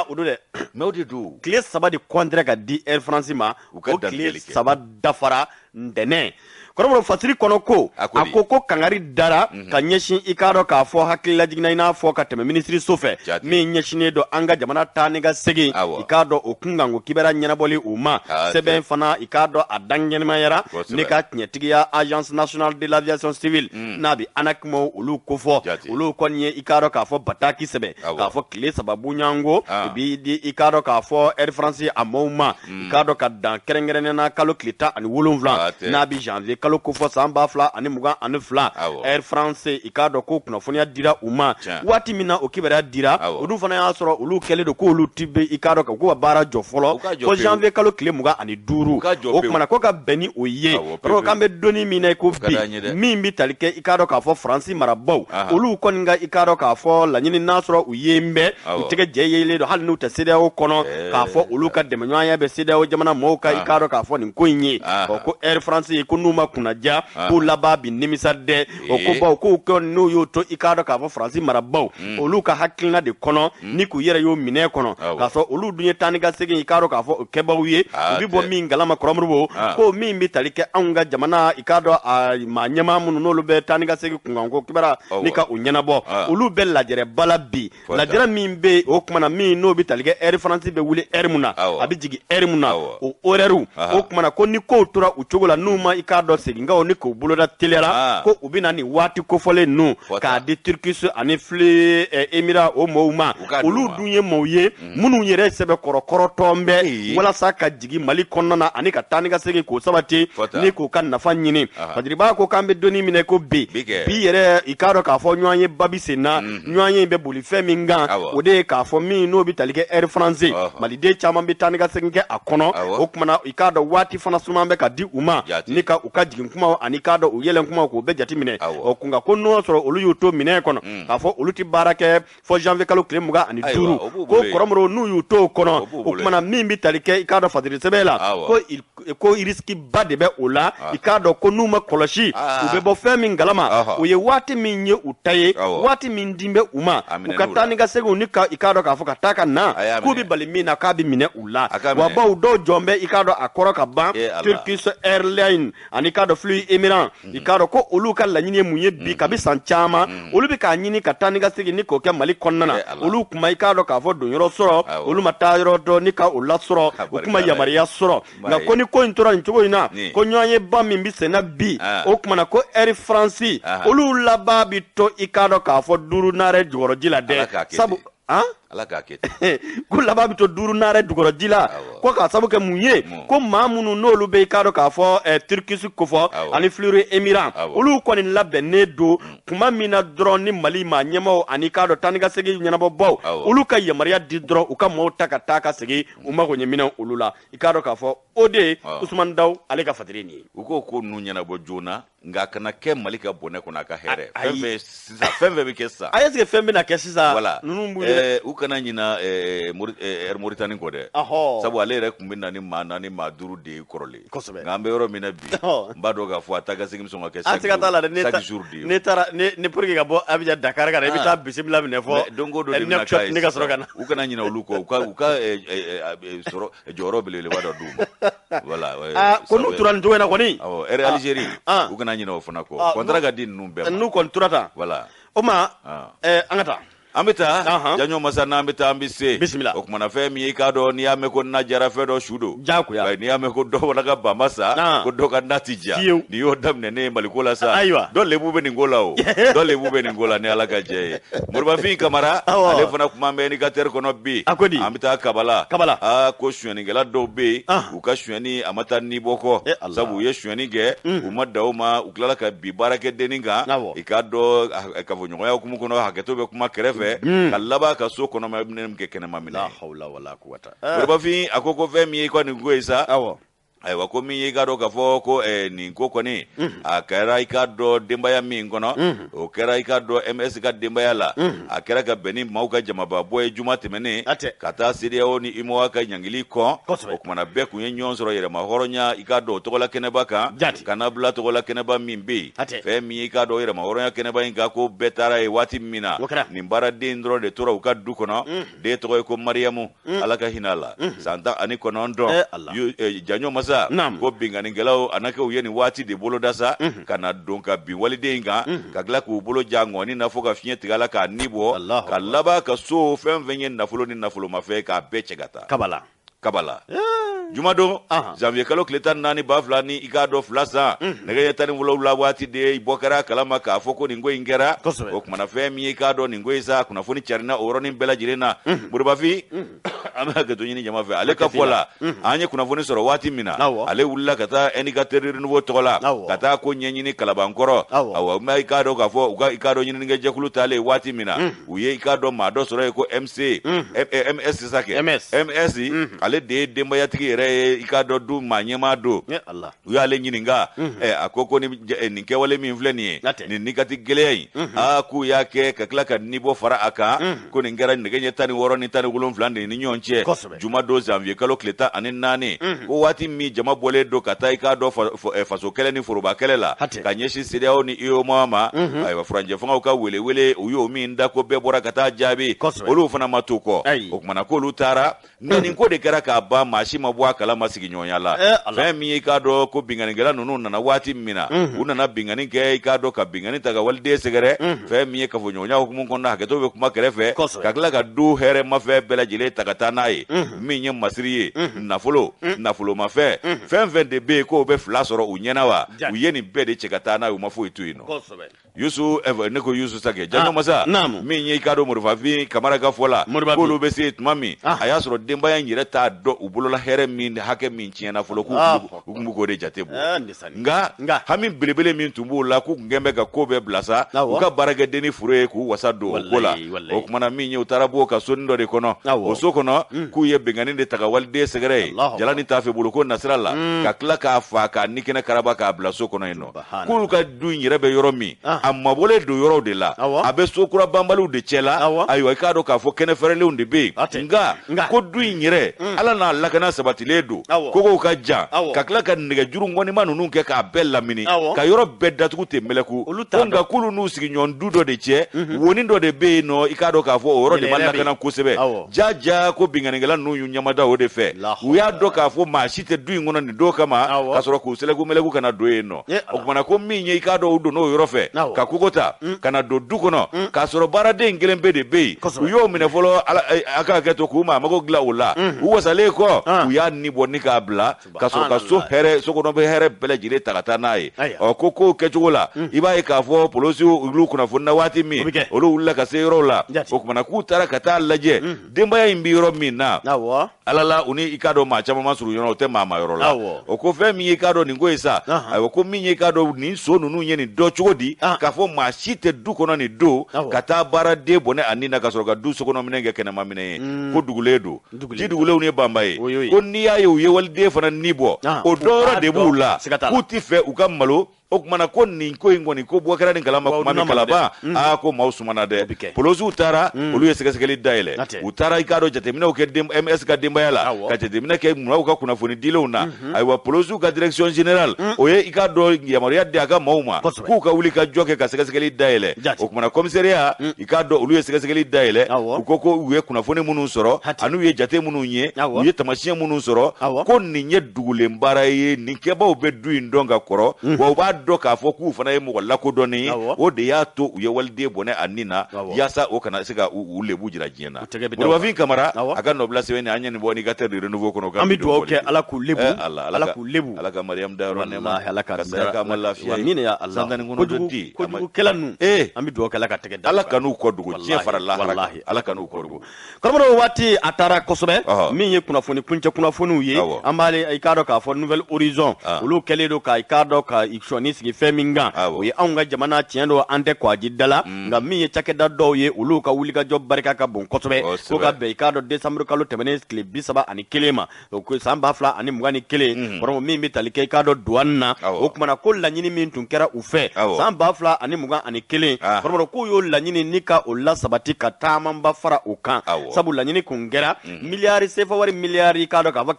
o don dɛ mais o de don tile 3 de contrat ka di Air France ma o tile 3 dafara ntɛnɛn kɔrɔbɔrɔ fasiri kɔnɔ ko a ko kangari dara ka ɲɛsin i k'a dɔn k'a fɔ hakililajigina i n'a fɔ ka tɛmɛ minisiriso fɛ min ɲɛsinnen don an ka jamana taa ni ka segin i k'a dɔn o kun kan ko kibɛra ɲɛnabɔli u ma sɛbɛn fana i k'a dɔn a danɲɛnɛmayara ne ka tiɲɛtigiya agence nationale de l'aviation civile n'a bi ANACIM olu kofɔ olu kɔni ye i k'a dɔn k'a fɔ bataki sɛbɛn k'a fɔ tile 3 buɲango i b'i di i k'a dɔn k'a fɔ Air France a maaw ma i k'a dɔn ka dan kɛrɛnkɛrɛnnen na kalo tile 17 n'a bi janvier kalo kofɔ san 2022 Air France i k'a dɔn ko kunnafoniya dira u ma waati min na o kibaruya dira olu fana y'a sɔrɔ olu kɛlen don k'olu ti bɛ i k'a dɔn k'u ka baara jɔ fɔlɔ ko janvier kalo tile 25 o kumana ko ka bɛn ni o ye parce k'an bɛ donni min na ko bi min bɛ tali kɛ i k'a dɔn k'a fɔ Faransi marabaw olu kɔni ka i k'a dɔn k'a fɔ laɲini n'a sɔrɔ u ye n bɛ u tɛgɛ jɛ yelen don hali n'u tɛ CEDEAO kɔnɔ k'a fɔ olu ka dɛmɛɲɔgɔnya bɛ CEDEAO jamana mɔɔw ka i k'a dɔn k'a fɔ nin ko in ye ko Air France ko n'u ma kunnaja k'u laban bi nimisa dɛ o ko baw k'u n'u y'o to i k'a dɔn k'a fɔ Faransi marabaw olu ka hakilina de kɔnɔ ni k'u yɛrɛ y'o minɛ kɔnɔ k'a sɔrɔ olu dun ye taa ni ka segin i k'a dɔn k'a fɔ o kɛbaw ye u bɛ bɔ min galama Kɔrɔmoribo ko min bɛ tali kɛ anw ka jamana i k'a dɔn a maa ɲɛmaa minnu n'olu bɛ taa ni ka segin kunkanko kibara ni ka u ɲɛnabɔ olu bɛ lajɛrɛ bala bi lajɛrɛ min bɛ o kumana min n'o bɛ tali kɛ Air France bɛ wuli heure mun na a bɛ jigin heure mun na o horaire o kumana ko ni kow tora u cogo la n'u ma i k'a dɔn segingaw ni k'u boloda telera ko u bɛna nin waati kofɔlen ninnu k'a di Turkish ani Fleury Émirats o mɔɔw ma olu dun ye mɔɔw ye minnu yɛrɛ sɛbɛkɔrɔkɔrɔtɔn bɛ walasa ka jigin Mali kɔnɔna na ani ka taa ni ka segin k'o sabati ni k'u ka nafa ɲini Fadiriba ko k'an bɛ donni minɛ ko bi yɛrɛ i k'a dɔn k'a fɔ ɲɔgɔn ye babi sen na ɲɔgɔn ye bɛ boli fɛn min kan o de ye k'a fɔ min n'o bɛ tali kɛ Air France maliden caman bɛ taa ni ka segin kɛ a kɔnɔ o kumana i k'a dɔn waati fana suman bɛ ka di u ma ni ka u ka jigin kumaw ani k'a dɔn u yɛlɛn kumaw k'o bɛɛ jate minɛ o kun ko n'o sɔrɔ olu y'u to minɛn kɔnɔ k'a fɔ olu tɛ baara kɛ fɔ janvier kalo tile 25 ko kɔrɔmɔrɔw n'u y'u to o kɔnɔ o kumana min bɛ tali kɛ i k'a dɔn Fadiri sɛbɛn la ko risque ba de bɛ o la i k'a dɔn ko n'u ma kɔlɔsi u bɛ bɔ fɛn min galama o ye waati min ye u ta ye waati min din bɛ u ma u ka taa ni ka segin ni i k'a dɔn k'a fɔ ka taa ka na k'u bɛ bali min na k'a bɛ minɛ u la wa baw dɔw jɔn bɛ i k'a dɔn a kɔrɔ ka ban Turkish Airlines ani k'a dɔn Fleury Émirats i k'a dɔn ko olu ka laɲini ye mun ye bi kabi san caman olu bɛ k'a ɲini ka taa ni ka segin ni k'o kɛ Mali kɔnɔna na olu kuma i k'a dɔn k'a fɔ don yɔrɔ sɔrɔ olu ma taa yɔrɔ dɔn ni ka o lasɔrɔ o kuma yamaruya sɔrɔ nka ko ni ko in tora nin cogo in na ko ɲɔgɔn ye ba min bɛ senna bi o kumana ko Air France olu laban bɛ to i k'a dɔn k'a fɔ 5 naare jukɔrɔji la dɛ sabu Ala k'a kɛ ko laban bɛ to 5 naare jukɔrɔji la ko k'a sabu kɛ mun ye ko maa minnu n'olu bɛ i k'a dɔn k'a fɔ Turkish kofɔ ani Fleury Émirats olu kɔni labɛnnen don kuma min na dɔrɔn ni Mali maa ɲɛmaaw ani k'a dɔn taa ni ka segin ɲɛnabɔbaw olu ka yamaruya di dɔrɔn u ka maaw ta ka taa ka segin u mago ɲɛ minɛn olu la i k'a dɔn k'a fɔ o de ye Usumani Dawu ale ka Fadiri nin ye u ko ninnu ɲɛnabɔ joona nka kana kɛ Mali ka bɔnɛ kɔnɔ a ka hɛrɛ fɛn bɛ kɛ sisan est-ce que fɛn bɛna kɛ sisan u kana ɲina Air Mauritanie kɔ dɛ sabu ale yɛrɛ tun bɛ na ni maa 4 maa 5 de ye kɔrɔlen nka an bɛ yɔrɔ min na bi n b'a dɔn k'a fɔ a taa ka segin sɔn ka kɛ chaque jour de ye ne taara ne pour que ka bɔ Abidjan Dakar ka na i bɛ taa bisimila minɛ fɔ don o don de bɛna k'a ye ne ka sɔrɔ ka na u kana ɲina olu kɔ u ka sɔrɔ jɔyɔrɔ belebeleba dɔ d'u ma voilà ko n'u tora nin cogo in na kɔni Air Algérie u kana ɲina o fana kɔ contrat ka di ninnu bɛɛ ma n'u kɔni tora tan voilà o ma an ka taa an bɛ taa janɲɔ masa n'an bɛ taa an bɛ se bisimila o kumana fɛn min ye i k'a dɔn n'i y'a mɛn ko na jara fɛn dɔ su don jagoya n'i y'a mɛn ko dɔ fana ka banba sa ko dɔ ka na ti ja n'i y'o daminɛ ne ye Maliko la sa dɔ lebu bɛ nin ko la o dɔ lebu bɛ nin ko la ni Ala ka jɛ ye Moribafin Kamara ale fana kuma bɛ indicateur kɔnɔ bi an bɛ taa Kabala ko suyɛnikɛla dɔw bɛ yen u ka suyɛni a ma taa nibɔ kɔ sabu u ye suyɛni kɛ u ma da o ma u tilala ka bi baarakɛdennin kan i k'a dɔn kafoɲɔgɔnya hukumu kɔnɔ hakɛto bɛ kuma kɛrɛfɛ ka laban ka so kɔnɔ ma minɛ kɛ kɛnɛma minɛ Moribafin a ko fɛn min ye ko nin ko ye sa ayiwa ko min ye i k'a dɔn k'a fɔ ko nin ko kɔni a kɛra i k'a dɔn denbaya min kɔnɔ o kɛra i k'a dɔn MS ka denbaya la a kɛra ka bɛn ni maaw ka jamaba bɔ ye juma tɛmɛnen ka taa CEDEAO ni UMOA ka ɲangili kɔ o kumana bɛɛ kun ye ɲɔgɔn sɔrɔ yɛrɛma hɔrɔnya i k'a dɔn o tɔgɔla kɛnɛba kan kana bila tɔgɔla kɛnɛba min bɛ yen fɛn min ye i k'a dɔn yɛrɛma hɔrɔnya kɛnɛba in kan ko bɛɛ taara ye waati min na nin baaraden dɔrɔn de tora u ka du kɔnɔ den tɔgɔ ye ko Mariamu Ala ka hinɛ a la san 19 janɲɔ masa ko binganikɛlaw a na kɛ u ye nin waati de bolo da sa ka na don ka bin waliden kan ka tila k'u bolo ja ŋɔni na fo ka fiɲɛ tigɛ a la k'a ni bɔ ka laban ka so fɛn fɛn ye nafolo ni nafolomafɛn k'a bɛɛ cɛ ka taa kabala jumadon janvier kalo tile 14 2000 ni i k'a dɔn 2 san nɛgɛ ɲɛ 17 waati de bɔ kɛra kalama k'a fɔ ko nin ko in kɛra o kumana fɛn min ye i k'a dɔn nin ko in sa kunnafoni carina o yɔrɔnin bɛɛ lajɛlen na Moribafin an bɛ hakɛto ɲini jama fɛ ale ka fɔ la an ye kunnafoni sɔrɔ waati min na ale wulila ka taa indicateur renouveau tɔgɔ la ka taa ko ɲɛɲini Kalabankɔrɔ awɔ mais i k'a dɔn k'a fɔ u ka i k'a dɔn ɲininikɛjɛkulu taalen waati min na u ye i k'a dɔn maa dɔ sɔrɔ ye ko MS sisan kɛ MS ale de ye denbayatigi yɛrɛ ye i k'a dɔn du maa ɲɛmaa don u y'ale ɲininka a ko nin kɛwale min filɛ nin ye nin nikati gɛlɛya in k'u y'a kɛ ka tila ka nibɔ fara a kan ko nin kɛra nɛgɛ ɲɛ 16 ni 17 de ni ɲɔgɔn cɛ juma don janvier kalo tile 14 ko waati min jama bɔlen don ka taa i k'a dɔn faso kɛlɛ ni foroba kɛlɛ la ka ɲɛsin CEDEAO ni UEMOA ma ayiwa furanjɛ fangaw ka welewele u y'o min da ko bɛɛ bɔra ka taa jaabi olu fana ma to kɔ o kumana k'olu taara nin ko de kɛra k'a ban maa si ma bɔ bɔ a kala ma sigi ɲɔgɔnya la fɛn min ye k'a dɔn ko binganikɛla ninnu nana waati min na u nana bingani kɛ i k'a dɔn ka bingani ta ka waliden sɛgɛrɛ fɛn min ye kafoɲɔgɔnya hukumu kɔnɔna hakɛto bɛ kuma kɛrɛfɛ ka tila ka du hɛrɛ mafɛn bɛɛ lajɛlen ta ka taa n'a ye min ye masiri ye nafolo nafolomafɛn fɛn fɛn de bɛ yen k'o bɛ fila sɔrɔ u ɲɛna wa u ye nin bɛɛ de cɛ ka taa n'a ye u ma foyi to yen nɔ Yusu ne ko Yusu Sake Jalo masa min ye i k'a dɔn Morifafin Kamara ka fɔ la k'olu bɛ se tuma min a y'a sɔrɔ denbaya in yɛrɛ t'a dɔn u bolola hɛrɛ min hakɛ min tiɲɛna fɔlɔ k'u tun b'o de jate bɔ nka hami belebele min tun b'o la k'u tun gɛn bɛ ka ko bɛɛ bila sa u ka baarakɛden ni furu ye k'u wasa don o ko la o kumana min ye u taara b'o ka sonin dɔ de kɔnɔ o so kɔnɔ k'u ye bɛnganin de ta ka waliden sɛgɛrɛ ye jala ni t'a fɛ bolo ko nasira la ka tila k'a fa k'a nikɛnɛ karaba k'a bila so kɔnɔ yen nɔ k'olu ka du in yɛrɛ bɛ yɔrɔ min a mabɔlen don yɔrɔw de la a bɛ so kura banbaliw de cɛ la ayiwa i k'a dɔn k'a fɔ kɛnɛ fɛrɛlenw de bɛ yen nka ko du in yɛrɛ ala n'a lakana sabatilen don kogow ka jan ka tila ka nɛgɛjuru ŋɔnima ninnu kɛ k'a bɛɛ lamini ka yɔrɔ bɛɛ datugu ten mɛlɛku ko nka k'olu n'u sigiɲɔgɔn du dɔ de cɛ woni dɔ de bɛ yen nɔ i k'a dɔn k'a fɔ o yɔrɔ de ma lakana kosɛbɛ jaja ko binganikɛla ninnu y'u ɲamada o de fɛ u y'a dɔn k'a fɔ maa si tɛ du in kɔnɔ nin don kama ka sɔrɔ k'u sɛlɛku mɛlɛku kana don yen nɔ o kumana ko min ye i k'a dɔn u don n'o yɔrɔ fɛ ka kogo ta ka na don du kɔnɔ k'a sɔrɔ baaraden kelen bɛɛ de bɛ yen u y'o minɛ fɔlɔ a ka hakɛ to k'u maa mago dilan o la u wasalen kɔ u y'a ni bɔ ni k'a bila ka sɔrɔ ka so kɔnɔ bɛ hɛrɛ bɛɛ lajɛlen ta ka taa n'a ye ko kow kɛcogo la i b'a ye k'a fɔ polosiw olu kunnafonina waati min olu wulila ka se yɔrɔw la o kumana k'u taara ka taa lajɛ denbaya in bɛ yɔrɔ min na ala la u ni i k'a dɔn maa caman ma surun ɲɔgɔn na o tɛ maa yɔrɔ la o ko fɛn min ye i k'a dɔn nin ko ye sa ayiwa ko min ye i k'a dɔn nin so ninnu ye nin dɔ cogo di k'a fɔ maa si tɛ du kɔnɔ nin don ka taa baaraden bɔnɛ a nin na ka sɔrɔ ka du sokɔnɔ minɛ kɛ kɛnɛma minɛ ye ko dugulen don ji dugulenw ye banba ye ko n'i y'a ye u ye waliden fana ni bɔ o dɔ yɔrɔ de b'u la k'u ti fɛ u ka malo o kumana ko nin ko in kɔni ko bɔ kɛra nin kalama kuma min kalaban ko maaw sumana dɛ polosiw taara olu ye sɛgɛsɛgɛli dayɛlɛ u taara i k'a dɔn jateminɛw kɛ MS ka denbaya la ka jateminɛ kɛ munnaw ka kunnafoni dilenw na ayiwa polosiw ka direction générale o ye i k'a dɔn yamaruya di a ka maaw ma k'u ka wuli ka jɔ kɛ ka sɛgɛsɛgɛli dayɛlɛ o kumana commissariat i k'a dɔn olu ye sɛgɛsɛgɛli dayɛlɛ u ko u ye kunnafoni minnu sɔrɔ ani u ye jate minnu ye u ye tamasiyɛn minnu sɔrɔ ko nin ye dugulen baara ye nin kɛbaw bɛ du in dɔn ka kɔrɔ wa u b'a dɔn k'a fɔ k'u fana ye mɔgɔ lakodɔnnen ye o de y'a to u ye waliden bɔnɛ a nin na yaasa o kana se ka u lebu jira diɲɛ na Morifafin Kamara a ka nɔbila sɛbɛnni an ɲɛ nin bɔ ni ka tɛ de renouveau kɔnɔ an bɛ dugawu kɛ ala k'u lebu ala k'u lebu ala ka Mariam dayɔrɔ nɛɛma ala ka saraka ma lafiya santani kɔnɔ dɔ di kojugukɛla ninnu an bɛ dugawu kɛ ala ka tɛgɛ da ala ka n'u kɔ dogo diɲɛ fara lahara ala ka n'u kɔ dogo karamɔgɔ waati a taara kosɛbɛ min ye kunnafoni kuncɛ kunnafoniw ye an b'ale i k'a dɔn k'a fɔ Nouvelle Horizon olu kɛlen don ka i k'a dɔn ka sɔnni sigi fɛn min kan o ye anw ka jamana tiɲɛ don an tɛ kɔji da la nka min ye cakɛda dɔw ye olu ka wulikajɔ barika ka bon kosɛbɛ ko ka bɛn i k'a dɔn décembre kalo tɛmɛnen tile 31 ma san 2021 kɔrɔmɔ min bɛ tali kɛ i k'a dɔn douane na o kumana ko laɲini min tun kɛra u fɛ san 2021 kɔrɔmɔ k'u y'o laɲini ni ka o lasabati ka taamanba fara o kan sabu laɲini kun kɛra miliyari sefa wari miliyari i k'a dɔn k'a fɔ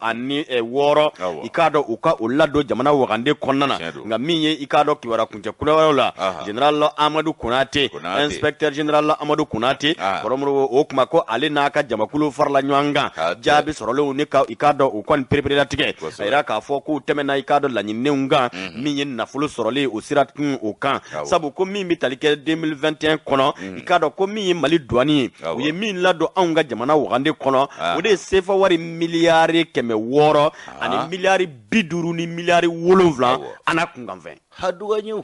656 i k'a dɔn u ka o ladon jamana wagande kɔnɔna na nka min ye i k'a dɔn kibaruya kuncɛ kunaw la général Amadou Konate inspecteur général Amadou Konate kɔrɔmɔrɔ o kuma ko ale n'a ka jamakulu farala ɲɔgɔn kan jaabi sɔrɔlenw ni i k'a dɔn u kɔni pereperelatigɛ a yira k'a fɔ k'u tɛmɛna i k'a dɔn laɲiniw kan min ye nafolo sɔrɔlen o sira o kan sabu ko min bɛ tali kɛ 2021 kɔnɔ i k'a dɔn ko min ye Mali douane ye u ye min ladon anw ka jamana wagande kɔnɔ o de ye sefa wari miliyari 600 ani miliyari 50 ni miliyari 7 ana kunkanfɛn haduganyu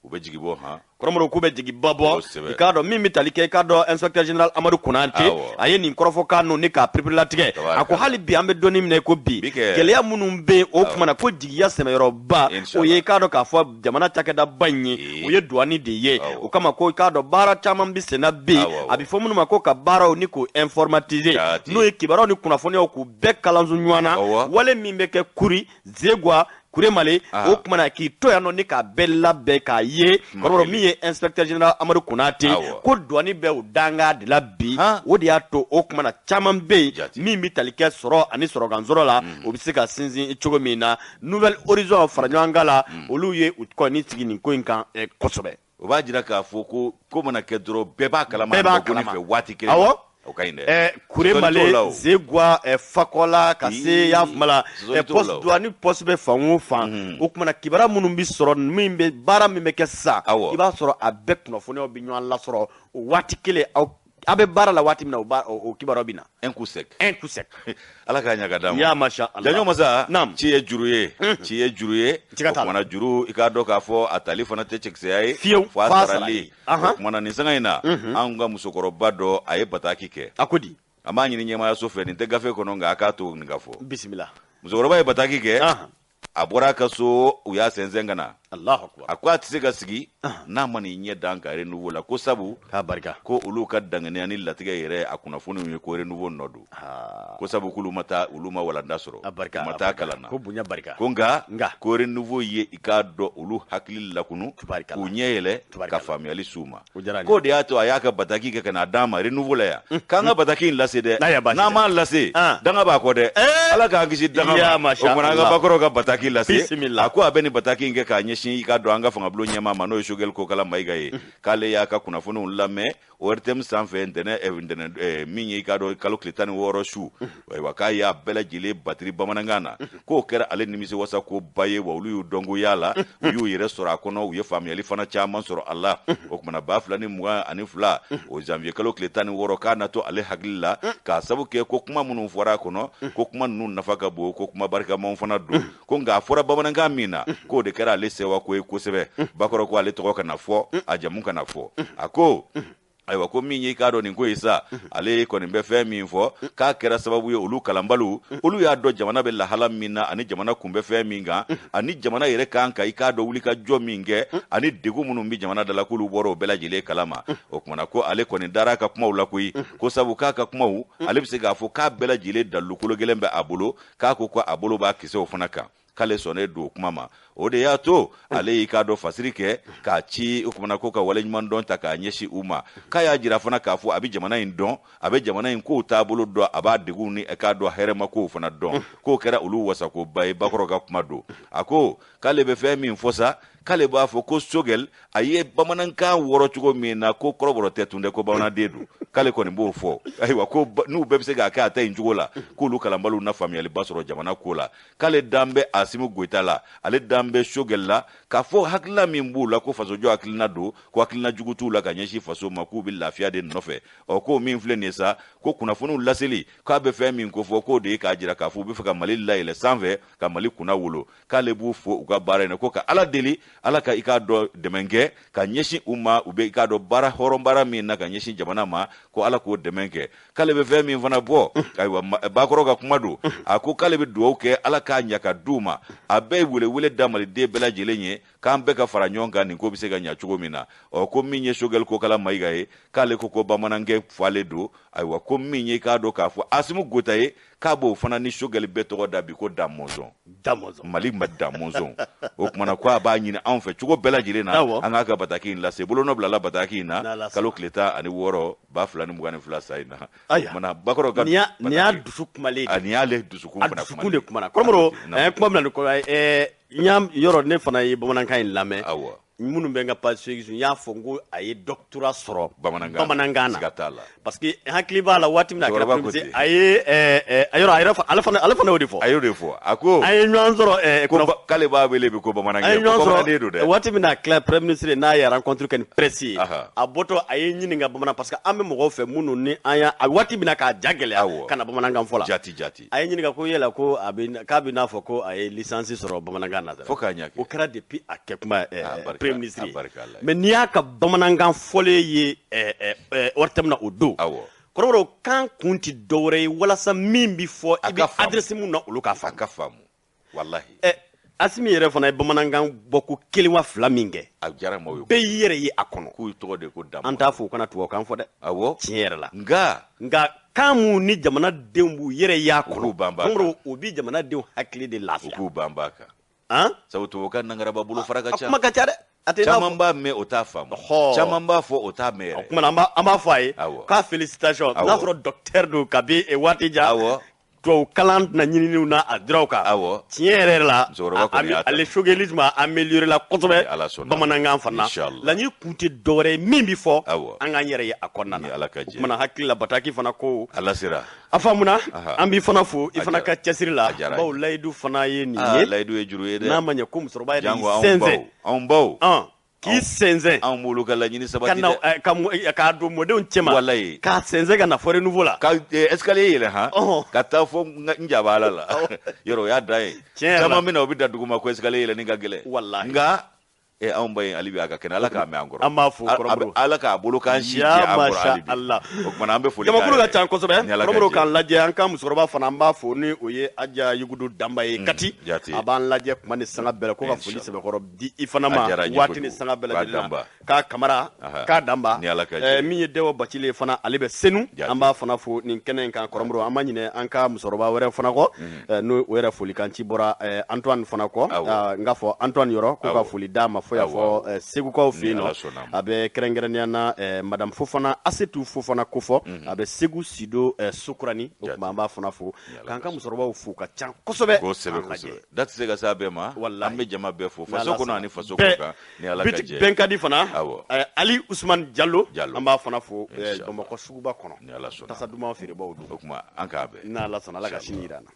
u bɛ jigi bɔ kɔrɔmɔrɔ k'u bɛ jigi bɔ i k'a dɔn min bɛ tali kɛ i k'a dɔn inspecteur général Amadou Konate a ye nin kɔrɔfɔ k'a nɔ ni k'a pereperelatigɛ a ko hali bi an bɛ dɔɔnin minɛ ko bi gɛlɛya minnu bɛ o kumana ko jigiya sɛmɛyɔrɔba o ye i k'a dɔn k'a fɔ jamana cakɛdaba in ye o ye douane de ye o kama ko i k'a dɔn baara caman bɛ senna bi a bɛ fɔ minnu ma ko ka baaraw ni k'o informatiser n'o ye kibaruyaw ni kunnafoniyaw k'u bɛɛ kalanso ɲɔgɔn na wale min bɛ kɛ Kuri Zegwa Kuremale o kumana k'i to yan nɔ ni k'a bɛɛ labɛn k'a ye kɔrɔmɔrɔ min ye inspecteur général Amadou Konate ko douane bɛ o danga de la bi o de y'a to o kumana caman bɛ yen min bɛ tali kɛ sɔrɔ ani sɔrɔkansɔrɔ la o bɛ se ka sinsin cogo min na Nouvelle Horizon fara ɲɔgɔn kan la olu ye u kɔni sigi nin ko in kan kosɛbɛ o b'a jira k'a fɔ ko mana kɛ dɔrɔn bɛɛ b'a kalama fɛ waati kelen kure male zegwa fakola kase ya fumala poste douane poste be fanwo fan o kuma na kibara munun bi soro min be bara min be kessa iba soro abek no fone obi nwan la soro wati kele abe bara la wati mina o kibara bina un coup sec ala ka nya gadam ya masha Allah janyo masa ci ye juruye mana juru ikado ka fo atali fana te chexe ay fo asarali mana ni sanga ina anga musokoro bado aye bataki ke akodi amanyi ni nyema ya sofe ni te gafe kono nga akato ni gafo bismillah musokoro baye bataki ke abora kaso uya senzengana Allahu akbar akwa tsega sigi na mani nye dankare nuwo la ko sabu ka barika ko ulu ka dangane ani latiga yere akuna funu ye ko re nuwo nodu ko sabu kulu mata uluma wala ndasoro mata kalana ko bunya barika ko nga ko re nuwo ye ikado ulu hakili la kunu unyele ka family suma ko de ato ayaka bataki ke kana dama re nuwo la ya kanga bataki la sede na ma la se danga ba ko de ala ka ngisi danga ba o mona ga bakoro ga bataki la se akwa abeni bataki nge ka nyeshi ka do anga fanga blo nyama mano shogel ko kala maiga ye kale ya ka kuna funu lame ortem sanfe ndene minyi ka do kalo klitani woro shu wa ka ya bela jile batri bamanangana ko kera ale nimisi wasa ko baye wa ulu dongo yala yu yire sora kono uye family fana chama soro Allah o kuma ba fulani muwa ani fula o janvier kalo klitani woro kana to ale haglila ka sabu ke ko kuma munu fora kono ko kuma nun nafaka bo ko kuma barka mon fana do ko nga fora bamananga mina ko de kera ale sewa ko sebe bakoro ko ale to kana fo ajamu kana fo ako aywa ko minyi ka do ni ko isa ale ko ni be fe min fo ka kera sababu ye olu kalambalu olu ya do jamana be la halam minna ani jamana kumbe fe minga ani jamana yere kan ka ikado wuli ka jo minge ani degu munum bi jamana dala kulu boro bela jile kalama o kuma ko ale ko ni dara ka kuma ula ko sabu ka kuma u ale bi se ga fo ka bela jile dalu kulo gelembe abulo ka ko abulo ba kise o funaka kale sone do kuma ma o de ya to ale ka do fasiri ke ka ci kuma ko ka wale nyman don ta ka nyeshi uma ka ya jira fana ka fu abi jamana in don abe jamana in ko tabulu do aba digu ni e ka do here ma ko fana don ko kera ulu wasa ko bay bakoro ga kuma do ako kale be fe min fosa kale ba fo ko sogel aye bamanan ka woro chugo mi na ko koroboro tetunde ko bana dedu kale ko ni bo fo aywa ko nu be se ga ka ta injugola ko lu kala mbalu na family basoro jamana ko la kale dambe asimu goitala ale dambe sogel la ka fo hakla mi mbula ko faso jo aklina do ko aklina jugutu la ka nyeshi faso maku bil lafia de nofe o ko mi inflene sa ko kuna funu laseli ka be fe mi ko fo ko de ka jira ka fo be fa ka mali la ile sanve ka mali kuna wulo kale bu fo ka bare ne ko ka ala deli ala ka ikado demenge ka nyeshi umma ube ikado bara horon bara min na ka nyeshi jamana ma ko ala ko demenge kale be fe min vana bo aywa bakoro ga kumadu ako kale be do ke ala ka nyaka duma abe wule damali de bela jelenye kan be ka fara nyonga ni ko bise ga nya chugo mina o ko minye shogel ko kala maiga e kale ko bamanange fale do aywa ko minye ka do ka fo asimu gotaye ka bo fana ni shogel be to da bi ko damozo mali madamozo o kuma na kwa ba nyina an fe chugo bela jelena an aka bataki la se bolo no bla la bataki na kalo kleta ani woro ba fulani mugani fula sai na mana bakoro ga niya dusu kumale ani ale dusu kumana kumale kumana komoro kuma mna ko nyam yoro ne fana yi bamanankan in lame munu benga pas fiction ya fongo aye doctorat soro bamanangana parce que hakli bala wati mina kala kumse aye ayoro alfa na odifo ako aye nyon soro ko kale ba bele ko bamanangana ko bamanade do wati mina kala premier ministre na ya rencontre ken précis aboto aye nyini nga bamana parce que ambe mo fe munu ni aya wati mina ka jagele kana bamanangam fola jati aye nyini nga ko yela ko abin ka bina foko aye licence soro bamanangana foka nyake o kara depuis akekuma ministre mais niya ka bamanangan fole ye ortemna odo kororo kan kunti dore wala sa mimbi fo ibi adresse mun na ulu ka famu wallahi asimi yere fana bamanangan boku keliwa flaminge ajara moyo be yere yi akono ku to de ko dam anta fo kana to kan fo de tiere la nga kamu ni jamana dembu yere ya ko kororo obi jamana de hakli de lafiya ku bambaka sabu to kan nangara babulu faraka cha makachade chaman ba me ota famu chaman ba fo ota mere kuma amba fa yi ka félicitations na fro docteur do kabi e watija to kalan na ɲininiw na a diraw kan tiɲɛ yɛrɛ la ale choguelisme a amélioré la kosɛbɛ bamanankan fana laɲini kun tɛ dɔwɛrɛ ye min bi fɔ an k'an yɛrɛ ye a kɔnɔna na o kumana hakili la Bataki fana ko a faamuna an b'i fana fo i fana ka cɛsiri la bawo layidu fana ye nin ye layidu ye juru ye dɛ n'a ma ɲɛ ko musokɔrɔba yɛrɛ y'i sɛnsɛn anw baw k'i sɛnsɛn anw b'olu ka laɲini sabati dɛ k'a don mɔdenw cɛma walayi k'a sɛnsɛn ka na fɔ renouveau la ka escalier yɛlɛ ka taa fɔ n jabala la yɔrɔ o y'a da ye caman bɛna u bɛ da duguma ko escalier yɛlɛni ka gɛlɛn nka anw ba ye hali bi a ka kɛnɛ ala k'a mɛn an kɔrɔ an b'a fo kɔrɔbɔrɔ ala k'a bolo k'an si jɛ an kɔrɔ hali bi o kumana an bɛ foli jamakulu ka ca kosɛbɛ kɔrɔbɔrɔ k'an lajɛ an ka musokɔrɔba fana an b'a fo ni o ye Aja Yugudu Danba ye Kati a b'an lajɛ kuma ni sanga bɛɛ ko ka foli sɛbɛkɔrɔ di i fana ma waati ni sanga bɛɛ lajɛlen na k'a Kamara k'a Danba min ye Dɛwɔ Bacile fana ale bɛ Senu an b'a fana fo nin kɛnɛ in kan kɔrɔbɔrɔ an ma ɲinɛ an ka musokɔrɔba wɛrɛ fana kɔ n'o o yɛrɛ folikan ci bɔra Antoine fana kɔ n k'a fɔ Antoine yɔrɔ ko ka foli d'a ma fo y'a fɔ Segukaw fɛ yen nɔ a bɛ kɛrɛnkɛrɛnnenya na Madame Fofana Asetu Fofana kofɔ a bɛ Segu Sido Sukurani o tuma an b'a fana fo k'an ka musokɔrɔbaw fo ka ca kosɛbɛ da tɛ se ka se a bɛɛ ma an bɛ jama bɛɛ fo faso kɔnɔ ani faso kɔ kan ni ala ka jɛ bɛn ka di fana Ali Usman Diallo an b'a fana fo Bamakɔ suguba kɔnɔ tasa duman feerebaw don o tuma an k'a bɛɛ n'Ala sɔnna Ala ka sini jira an na